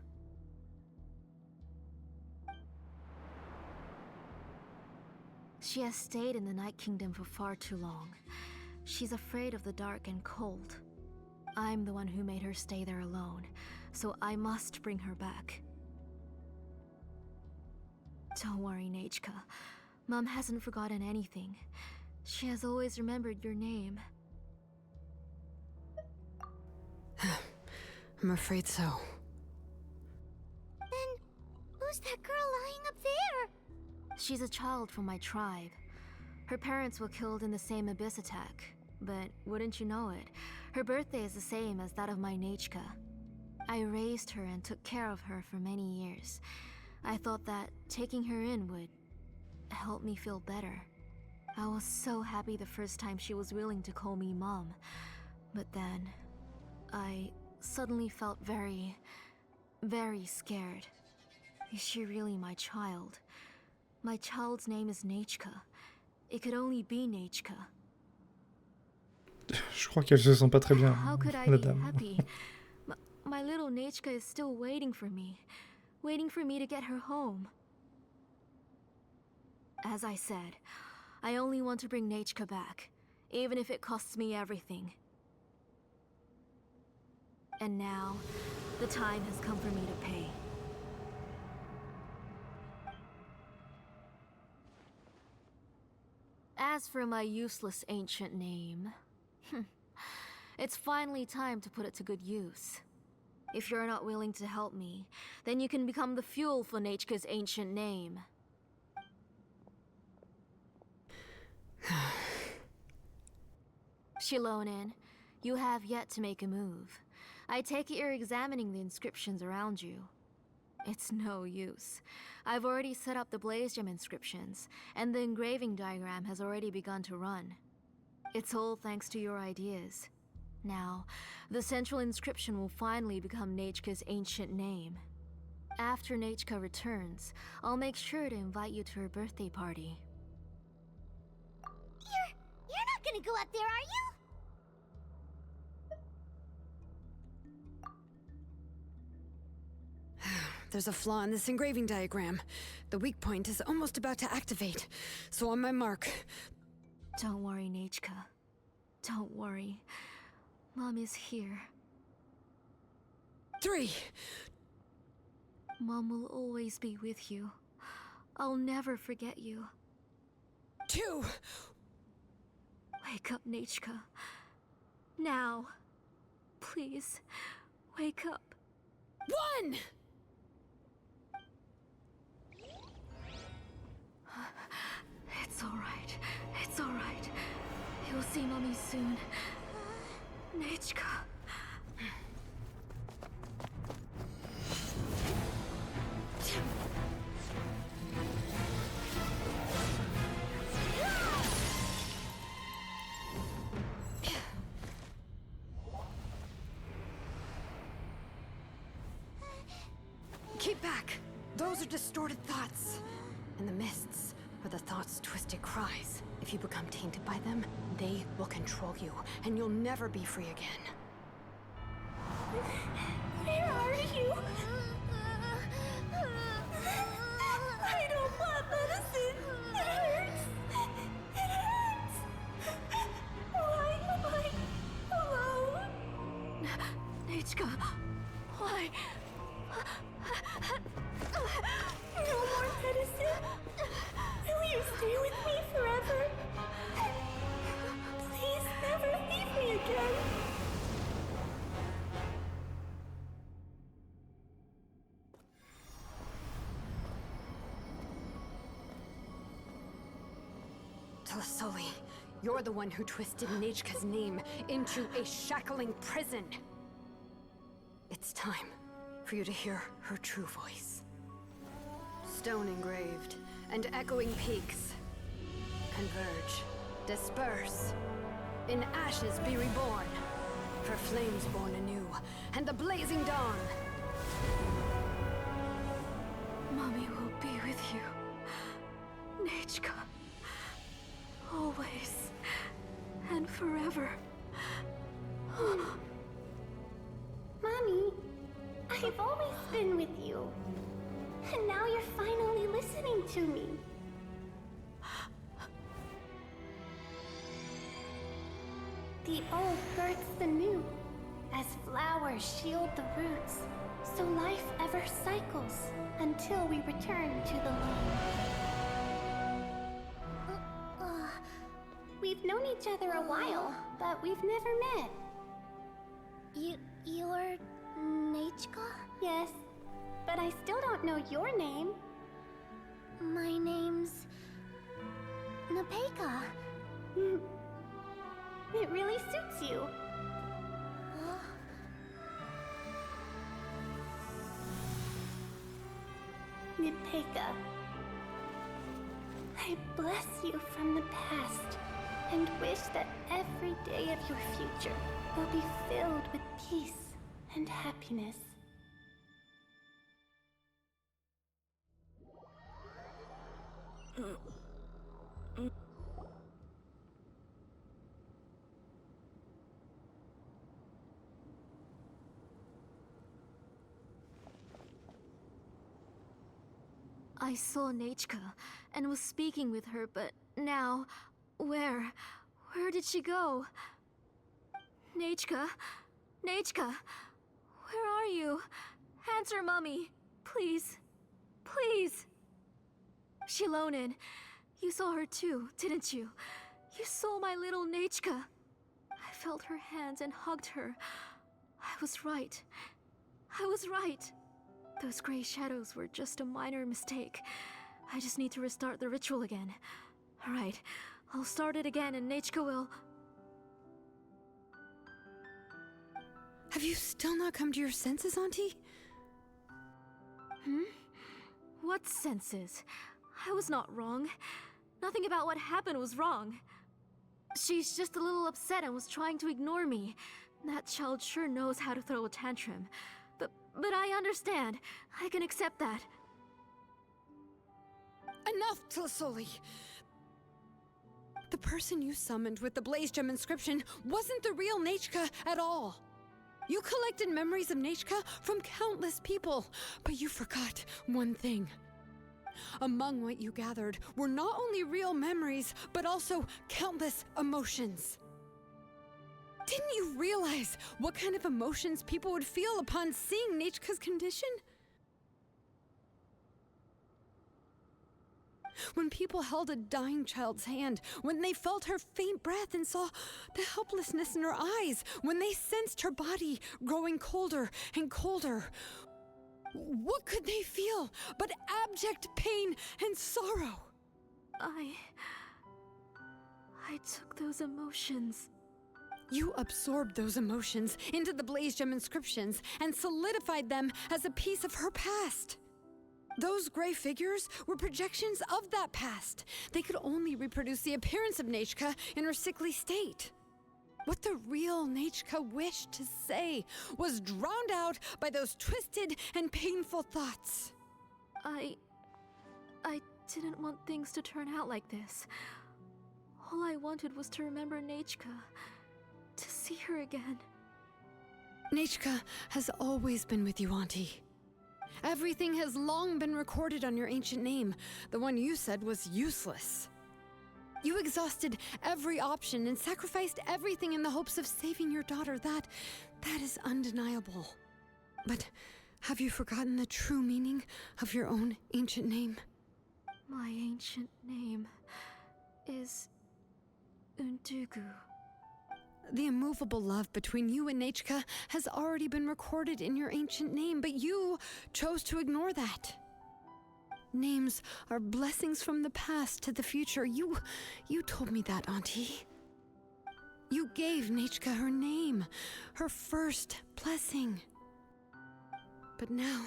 She has stayed in the Night Kingdom for far too long. She's afraid of the dark and cold. I'm the one who made her stay there alone, so I must bring her back. Don't worry, Nechka. Mom hasn't forgotten anything. She has always remembered your name. I'm afraid so. Then, who's that girl lying up there? She's a child from my tribe. Her parents were killed in the same abyss attack. But wouldn't you know it, her birthday is the same as that of my Nechka. I raised her and took care of her for many years. I thought that taking her in would help me feel better. I was so happy the first time she was willing to call me Mom. But then, I suddenly felt very, very scared. Is she really my child? My child's name is Nechka. It could only be Nechka. Je crois qu'elle se sent pas très bien, How could I la be dame. happy? My little Nechka is still waiting for me to get her home. As I said, I only want to bring Nechka back, even if it costs me everything. And now, the time has come for me to pay. As for my useless ancient name, it's finally time to put it to good use. If you're not willing to help me, then you can become the fuel for Nechka's ancient name. Xilonen, you have yet to make a move. I take it you're examining the inscriptions around you. It's no use. I've already set up the blaze gem inscriptions, and the engraving diagram has already begun to run. It's all thanks to your ideas. Now, the central inscription will finally become Nechka's ancient name. After Nechka returns, I'll make sure to invite you to her birthday party. You're not gonna go up there, are you? There's a flaw in this engraving diagram. The weak point is almost about to activate. So on my mark. Don't worry, Nechka. Don't worry. Mom is here. 3. Mom will always be with you. I'll never forget you. 2. Wake up, Nechka. Now. Please, wake up. 1! It's alright. It's alright. You'll see Mommy soon. Nechka. Keep back! Those are distorted thoughts. And the mists are the thoughts' twisted cries. If you become tainted by them, they will control you, and you'll never be free again. Where are you? I don't want medicine. It hurts. It hurts. Why am I alone? Nechka, why? No more medicine. Will you stay with me forever? Please never leave me again. Telasoli, you're the one who twisted Nechka's name into a shackling prison. It's time for you to hear her true voice. Stone engraved and echoing peaks converge, disperse. In ashes be reborn, for flames born anew, and the blazing dawn. Mommy will be with you. Nechka. Always. And forever. Mommy, I've always been with you. And now you're finally listening to me. The old births the new, as flowers shield the roots, so life ever cycles until we return to the loam. We've known each other a while, but we've never met. You're Nechka? Yes, but I still don't know your name. My name's Nepeka. It really suits you. Nepeka. I bless you from the past and wish that every day of your future will be filled with peace and happiness. I saw Nechka and was speaking with her, but now, where did she go? Nechka? Nechka? Where are you? Answer, Mummy. Please. Please. Xilonen, you saw her too, didn't you? You saw my little Nechka. I felt her hands and hugged her. I was right. I was right. Those gray shadows were just a minor mistake. I just need to restart the ritual again. Alright, I'll start it again and Nechka will... Have you still not come to your senses, Auntie? What senses? I was not wrong. Nothing about what happened was wrong. She's just a little upset and was trying to ignore me. That child sure knows how to throw a tantrum. But I understand. I can accept that. Enough, Tlasoli! The person you summoned with the Blaze Gem inscription wasn't the real Nechka at all. You collected memories of Nechka from countless people, but you forgot one thing. Among what you gathered were not only real memories, but also countless emotions. Didn't you realize what kind of emotions people would feel upon seeing Nechka's condition? When people held a dying child's hand, when they felt her faint breath and saw the helplessness in her eyes, when they sensed her body growing colder and colder, what could they feel but abject pain and sorrow? I took those emotions. You absorbed those emotions into the Blaze Gem inscriptions and solidified them as a piece of her past. Those gray figures were projections of that past. They could only reproduce the appearance of Nechka in her sickly state. What the real Nechka wished to say was drowned out by those twisted and painful thoughts. I didn't want things to turn out like this. All I wanted was to remember Nechka, to see her again. Nechka has always been with you, Auntie. Everything has long been recorded on your ancient name. The one you said was useless. You exhausted every option and sacrificed everything in the hopes of saving your daughter. That is undeniable. But have you forgotten the true meaning of your own ancient name? My ancient name is Undugu. The immovable love between you and Nechka has already been recorded in your ancient name, but you chose to ignore that. Names are blessings from the past to the future. You told me that, Auntie. You gave Nechka her name, her first blessing. But now,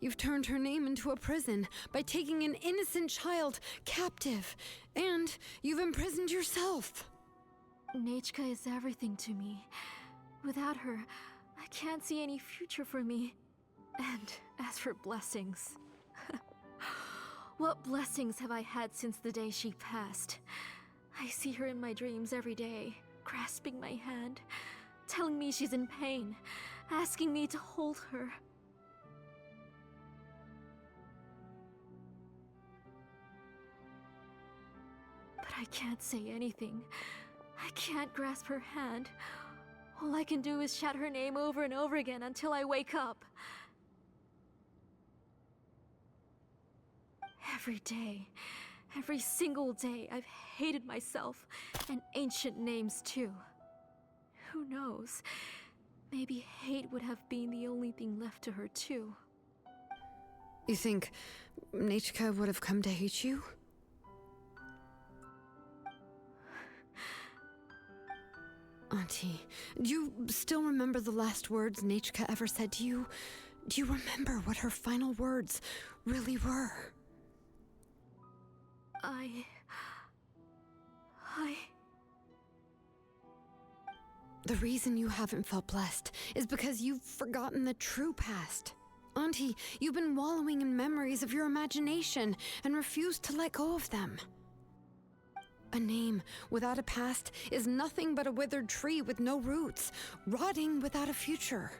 you've turned her name into a prison by taking an innocent child captive, and you've imprisoned yourself. Nechka is everything to me. Without her, I can't see any future for me. And as for blessings... what blessings have I had since the day she passed? I see her in my dreams every day, grasping my hand, telling me she's in pain, asking me to hold her. But I can't say anything. I can't grasp her hand. All I can do is shout her name over and over again until I wake up. Every day, every single day, I've hated myself, and ancient names too. Who knows? Maybe hate would have been the only thing left to her too. You think Nechka would have come to hate you? Auntie, do you still remember the last words Nechka ever said to you? Do you remember what her final words really were? The reason you haven't felt blessed is because you've forgotten the true past. Auntie, you've been wallowing in memories of your imagination and refused to let go of them. A name without a past is nothing but a withered tree with no roots, rotting without a future.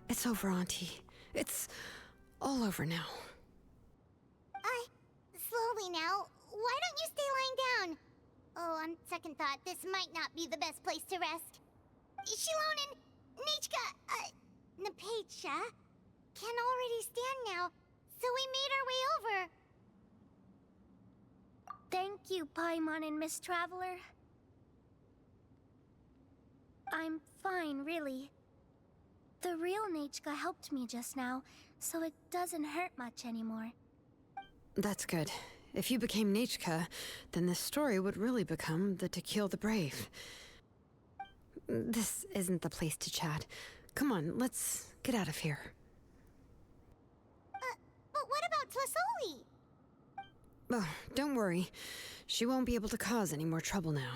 It's over, Auntie. It's all over now. Slowly now. Why don't you stay lying down? Oh, on second thought, this might not be the best place to rest. Xilonen, Nichka, Napecha can already stand now, so we made our way over. Thank you, Paimon and Miss Traveler. I'm fine, really. The real Nichka helped me just now, so it doesn't hurt much anymore. That's good. If you became Nichka, then this story would really become the To Kill the Brave. This isn't the place to chat. Come on, let's get out of here. But what about Tlasoli? Oh, don't worry. She won't be able to cause any more trouble now.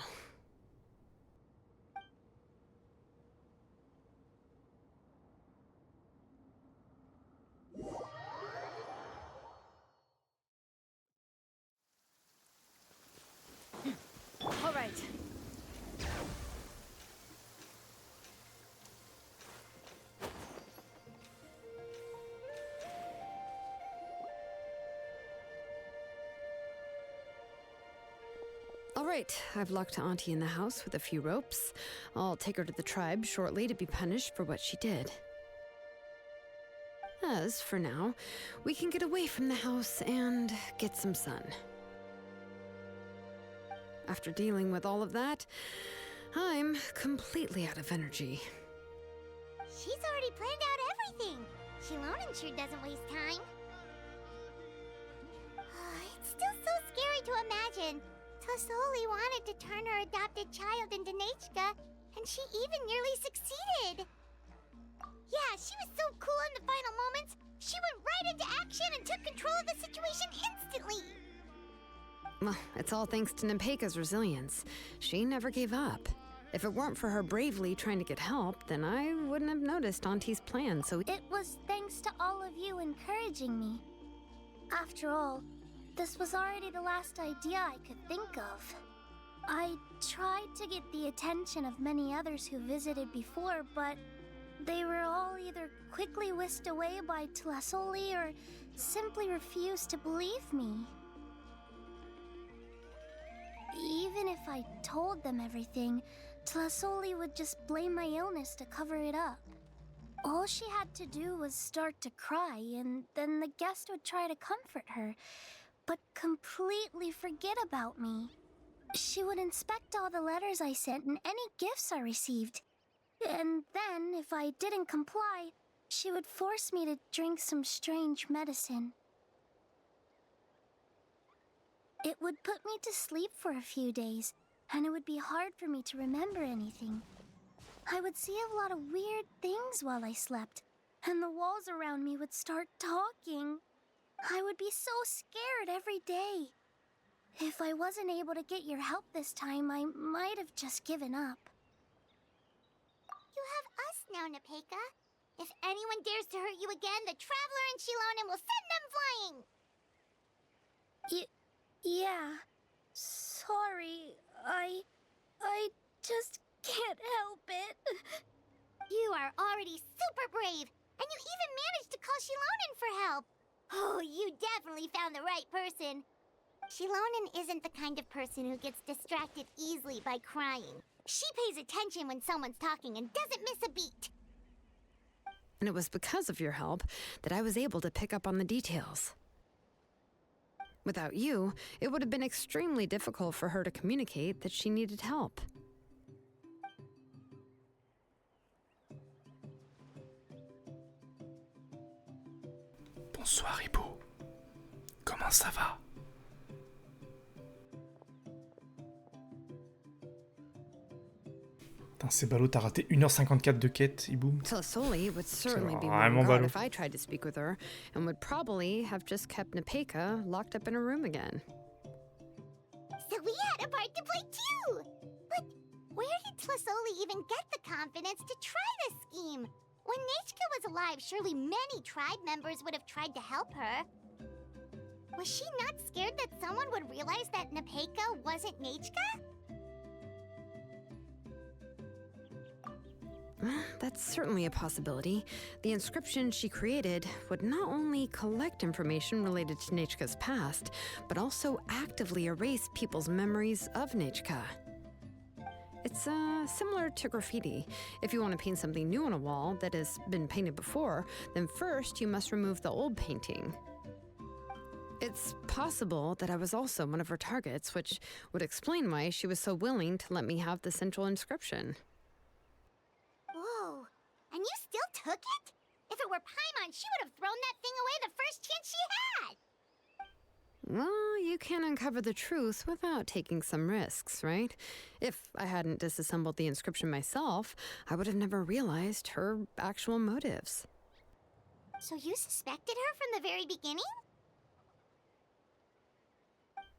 All right. All right, I've locked Auntie in the house with a few ropes. I'll take her to the tribe shortly to be punished for what she did. As for now, we can get away from the house and get some sun. After dealing with all of that, I'm completely out of energy. She's already planned out everything. Xilonen sure doesn't waste time. It's still so scary to imagine. Tlasoli wanted to turn her adopted child into Nichka, and she even nearly succeeded. Yeah, she was so cool in the final moments. She went right into action and took control of the situation instantly. Well, it's all thanks to Napecha's resilience. She never gave up. If it weren't for her bravely trying to get help, then I wouldn't have noticed Auntie's plan, so... It was thanks to all of you encouraging me. After all, this was already the last idea I could think of. I tried to get the attention of many others who visited before, but they were all either quickly whisked away by Tlasoli or simply refused to believe me. Even if I told them everything, Tlasoli would just blame my illness to cover it up. All she had to do was start to cry, and then the guest would try to comfort her, but completely forget about me. She would inspect all the letters I sent and any gifts I received. And then, if I didn't comply, she would force me to drink some strange medicine. It would put me to sleep for a few days, and it would be hard for me to remember anything. I would see a lot of weird things while I slept, and the walls around me would start talking. I would be so scared every day. If I wasn't able to get your help this time, I might have just given up. You have us now, Napecha. If anyone dares to hurt you again, the Traveler and Xilonen will send them flying! Yeah. Sorry, I just can't help it. You are already super brave, and you even managed to call Xilonen for help. Oh, you definitely found the right person. Xilonen isn't the kind of person who gets distracted easily by crying. She pays attention when someone's talking and doesn't miss a beat. And it was because of your help that I was able to pick up on the details. Without you, it would have been extremely difficult for her to communicate that she needed help. Bonsoir, Hippo. Comment ça va? Putain, c'est ballot, t'as raté 1h54 de quête, Iboum. Tlasoli would certainly be vraiment more ballot. if I tried to speak with her, and would probably have just kept Napecha locked up in a room again. So we had a part to play too! But Where did Tlasoli even get the confidence to try this scheme? When Nechka was alive, surely many tribe members would have tried to help her. Was she not scared that someone would realize that Nepeka wasn't Nechka? That's certainly a possibility. The inscription she created would not only collect information related to Nechka's past, but also actively erase people's memories of Nechka. It's similar to graffiti. If you want to paint something new on a wall that has been painted before, then first you must remove the old painting. It's possible that I was also one of her targets, which would explain why she was so willing to let me have the central inscription. Whoa, and you still took it? If it were Paimon, she would have thrown that thing away the first chance she had! Well, you can't uncover the truth without taking some risks, right? If I hadn't disassembled the inscription myself, I would have never realized her actual motives. So you suspected her from the very beginning?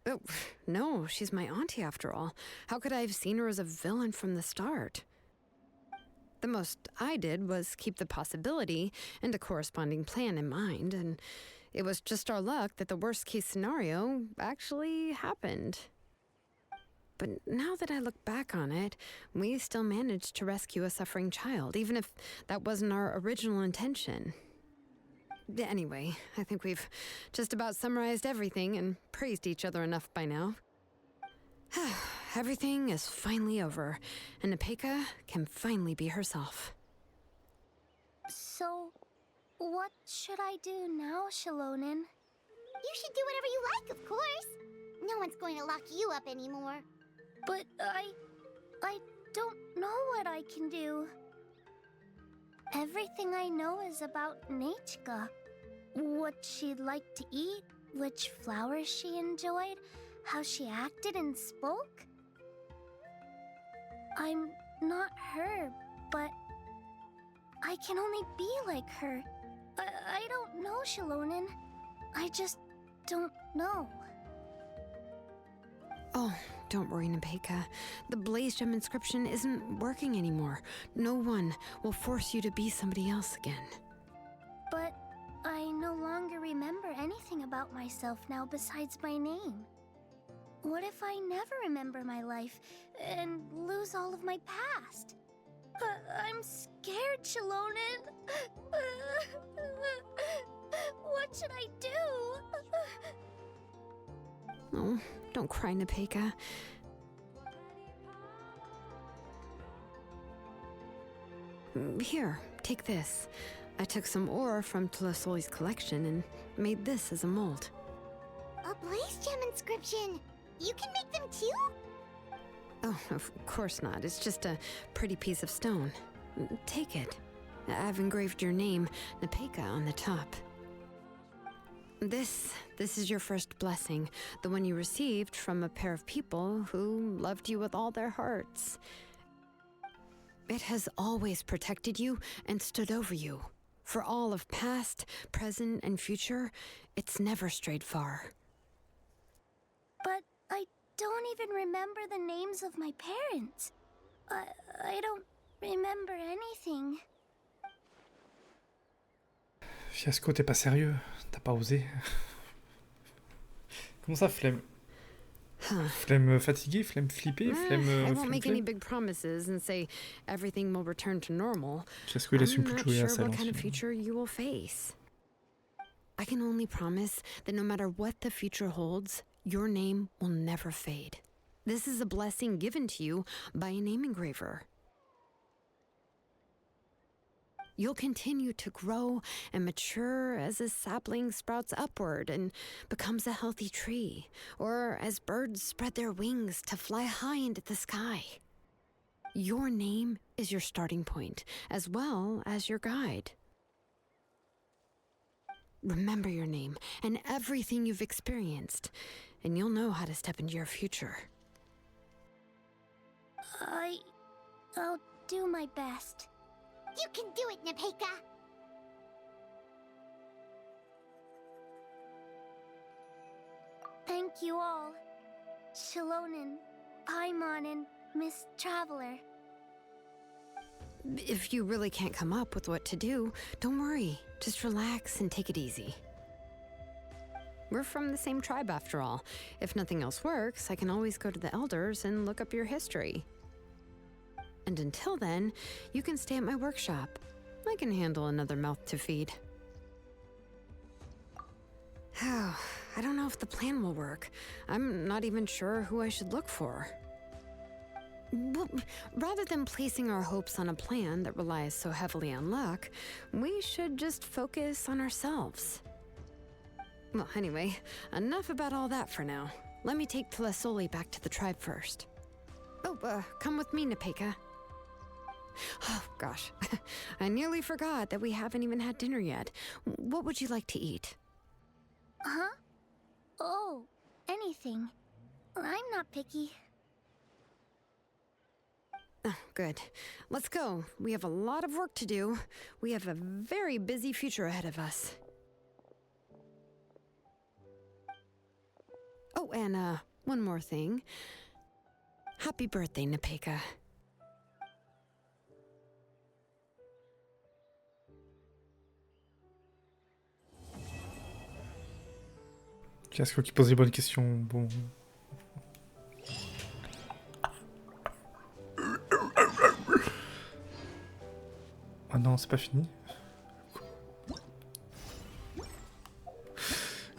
Oh, no, she's my auntie after all. How could I have seen her as a villain from the start? The most I did was keep the possibility and a corresponding plan in mind, and it was just our luck that the worst-case scenario actually happened. But now that I look back on it, we still managed to rescue a suffering child, even if that wasn't our original intention. Anyway, I think we've just about summarized everything and praised each other enough by now. Everything is finally over, and Nepeka can finally be herself. So, what should I do now, Xilonen? You should do whatever you like, of course. No one's going to lock you up anymore. But I don't know what I can do. Everything I know is about Nechka. What she'd like to eat, which flowers she enjoyed, how she acted and spoke. I'm not her, but I can only be like her. I don't know, Xilonen. I just don't know. Oh, don't worry, Nepeka. The Blaze Gem inscription isn't working anymore. No one will force you to be somebody else again. But I no longer remember anything about myself now besides my name. What if I never remember my life and lose all of my past? I'm scared, Xilonen. What should I do? Oh, don't cry, Nepeka. Here, take this. I took some ore from Tlasoli's collection and made this as a mold. A Blaze Gem inscription! You can make them too? Oh, of course not. It's just a pretty piece of stone. Take it. I've engraved your name, Nepeka, on the top. This is your first blessing, the one you received from a pair of people who loved you with all their hearts. It has always protected you and stood over you. For all of past, present, and future, it's never strayed far. But I don't even remember the names of my parents. I don't remember anything. Fiasco, t'es pas sérieux? T'as pas osé? Comment ça, flemme? Flemme fatiguée, flemme flippée, flemme... I won't make any big promises and say everything will return to normal. Fiasco, il assume I'm plus de not jouer à sure ça, what kind of l'ancien. future you will face. I can only promise that no matter what the future holds, your name will never fade. This is a blessing given to you by a name engraver. You'll continue to grow and mature as a sapling sprouts upward and becomes a healthy tree, or as birds spread their wings to fly high into the sky. Your name is your starting point, as well as your guide. Remember your name and everything you've experienced, and you'll know how to step into your future. I'll do my best. You can do it, Nepeka! Thank you all. Xilonen, Paimon, and Miss Traveler. If you really can't come up with what to do, don't worry. Just relax and take it easy. We're from the same tribe after all. If nothing else works, I can always go to the elders and look up your history. And until then, you can stay at my workshop. I can handle another mouth to feed. Oh, I don't know if the plan will work. I'm not even sure who I should look for. Well, rather than placing our hopes on a plan that relies so heavily on luck, we should just focus on ourselves. Well, anyway, enough about all that for now. Let me take Tlasoli back to the tribe first. Oh, come with me, Nepeka. Oh, gosh. I nearly forgot that we haven't even had dinner yet. What would you like to eat? Huh? Oh, anything. I'm not picky. Oh, good. Let's go. We have a lot of work to do. We have a very busy future ahead of us. Oh, and one more thing. Happy birthday, Nepeka. Qu'est-ce qui pose les bonnes questions? Bon. Ah non, c'est pas fini.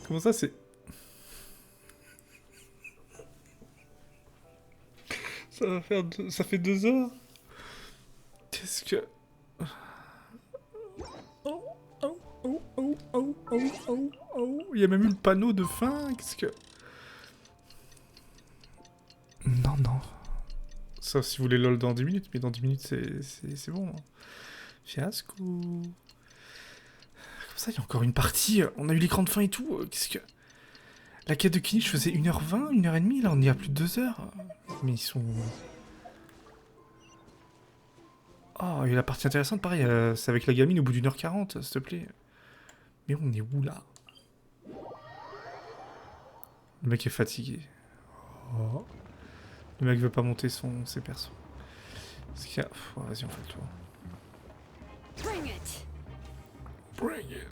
Comment ça, c'est... Ça va faire... Ça fait 2 heures. Qu'est-ce que... Oh. Il y a même eu le panneau de fin. Qu'est-ce que... Non. Sauf si vous voulez LOL dans 10 minutes. Mais dans 10 minutes, c'est bon. Hein. Fiasco. Comme ça, il y a encore une partie. On a eu l'écran de fin et tout. Qu'est-ce que... La quête de Kini, je faisais 1h20, 1h30. Là, on y a plus de 2 heures. Mais ils sont... Oh, et la partie intéressante, pareil, c'est avec la gamine au bout d'1h40, s'il te plaît. Mais on est où, là? Le mec est fatigué. Oh. Le mec veut pas monter ses persos. Est-ce qu'il y a... Oh, vas-y, on fait le tour. Bring it! Bring it!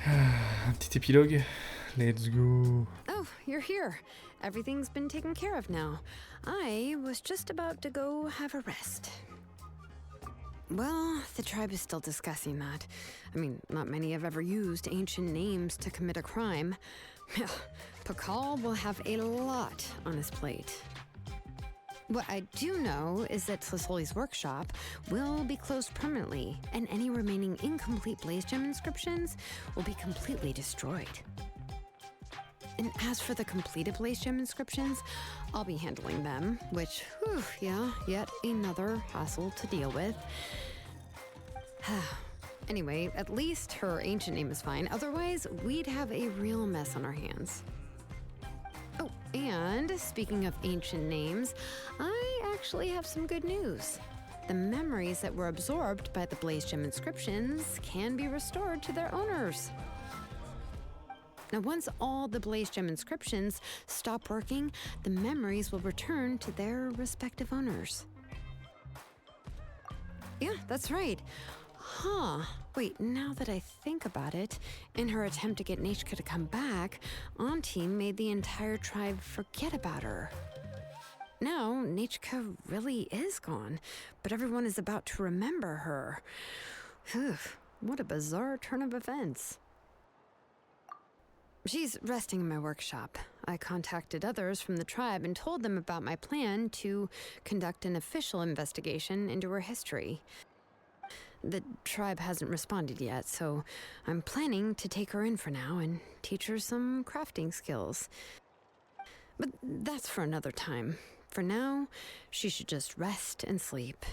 Un petit épilogue. Let's go. Oh, you're here. Everything's been taken care of now. I was just about to go have a rest. Well, the tribe is still discussing that. I mean, not many have ever used ancient names to commit a crime. Pakal will have a lot on his plate. What I do know is that Tlasoli's workshop will be closed permanently, and any remaining incomplete Blaze Gem inscriptions will be completely destroyed. And as for the completed Blaze Gem inscriptions, I'll be handling them, which, whew, yeah, yet another hassle to deal with. Anyway, at least her ancient name is fine, otherwise we'd have a real mess on our hands. Oh, and speaking of ancient names, I actually have some good news. The memories that were absorbed by the Blaze Gem inscriptions can be restored to their owners. Now, once all the Blaze Gem inscriptions stop working, the memories will return to their respective owners. Yeah, that's right. Huh. Wait, now that I think about it, in her attempt to get Nechka to come back, Auntie made the entire tribe forget about her. Now, Nechka really is gone, but everyone is about to remember her. Phew, what a bizarre turn of events. She's resting in my workshop. I contacted others from the tribe and told them about my plan to conduct an official investigation into her history. The tribe hasn't responded yet, so I'm planning to take her in for now and teach her some crafting skills. But that's for another time. For now, she should just rest and sleep.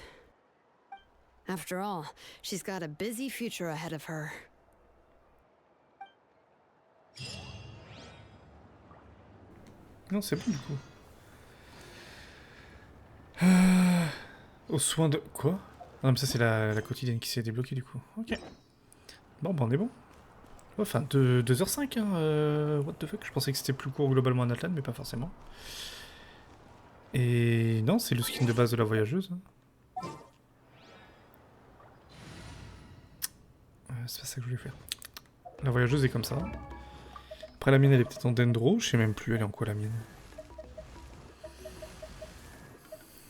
After all, she's got a busy future ahead of her. Non, c'est bon du coup. Aux soins de... Quoi? Ah non, mais ça, c'est la quotidienne qui s'est débloquée, du coup. Ok. Bon, bah, on est bon. Ouais, enfin, 2h05, hein. What the fuck? Je pensais que c'était plus court globalement en Atlan, mais pas forcément. Et non, c'est le skin de base de la voyageuse. C'est pas ça que je voulais faire. La voyageuse est comme ça. Après, la mienne, elle est peut-être en dendro. Je sais même plus, elle est en quoi, la mienne?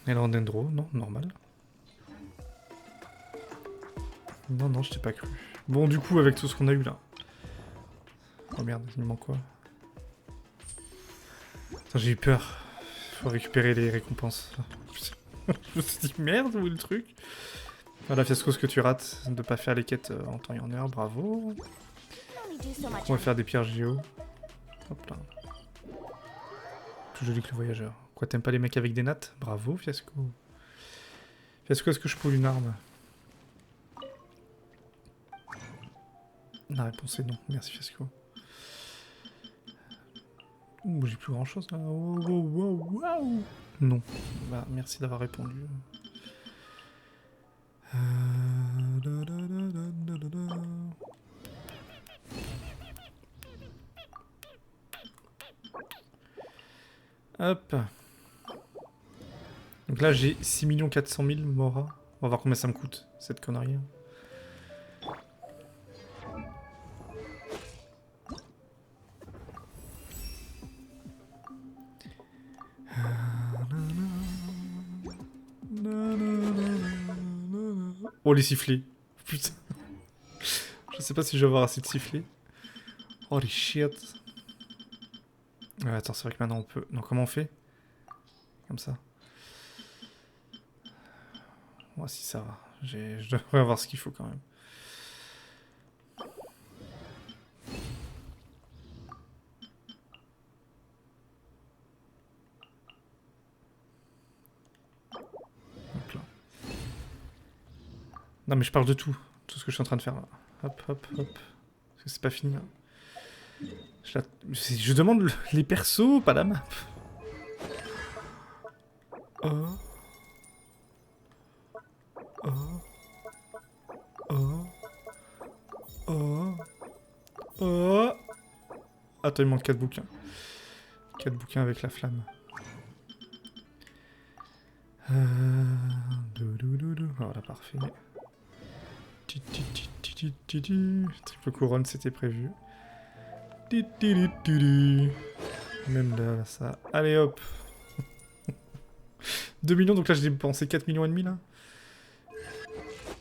Elle est en dendro, non? Normal. Non, non, je t'ai pas cru. Bon, du coup, avec tout ce qu'on a eu là. Oh merde, il me manque quoi? Putain, j'ai eu peur. Faut récupérer les récompenses. Je me suis dit, merde, où est le truc? Voilà, fiasco, ce que tu rates, de pas faire les quêtes en temps et en heure, bravo. On va faire des pierres géo. Hop là. Tout joli que le voyageur. Quoi, t'aimes pas les mecs avec des nattes? Bravo, fiasco. Fiasco, est-ce que je peux une arme? La réponse est non, merci fiasco. Ouh, j'ai plus grand chose là. Wow, wow, wow. Non. Bah, merci d'avoir répondu. Hop. Donc là j'ai 6 400 000 Mora. On va voir combien ça me coûte cette connerie. Oh les sifflets. Putain. Je sais pas si je vais avoir assez de sifflets. Oh les shit. Ouais, attends, c'est vrai que maintenant on peut... Non, comment on fait? Comme ça. Moi, si ça va. Je devrais avoir ce qu'il faut quand même. Hop là. Non, mais je parle de tout. Tout ce que je suis en train de faire là. Hop, hop, hop. Parce que c'est pas fini. Hein. Je demande les persos, pas la map. Oh. Oh. Oh. Oh. Oh. Attends, il manque 4 bouquins. 4 bouquins avec la flamme. Voilà, parfait. Triple couronne, c'était prévu. Même là, ça. Allez hop. 2 millions, donc là j'ai dépensé 4 millions et demi là.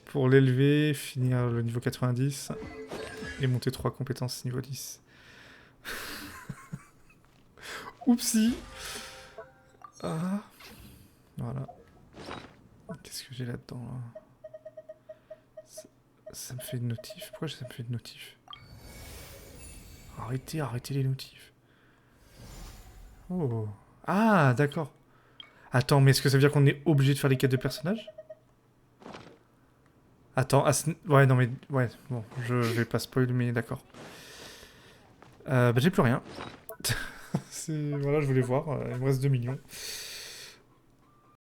Pour l'élever, finir le niveau 90. Et monter 3 compétences niveau 10. Oupsie. Ah. Voilà. Qu'est-ce que j'ai là-dedans là? Ça me fait une notif. Pourquoi ça me fait une notif? Arrêtez les notifs. Oh. Ah, d'accord. Attends, mais est-ce que ça veut dire qu'on est obligé de faire les quêtes de personnages? Attends, ouais, non mais... Ouais, bon, je vais pas spoil, mais d'accord. Bah j'ai plus rien. Voilà, je voulais voir. Il me reste 2 millions.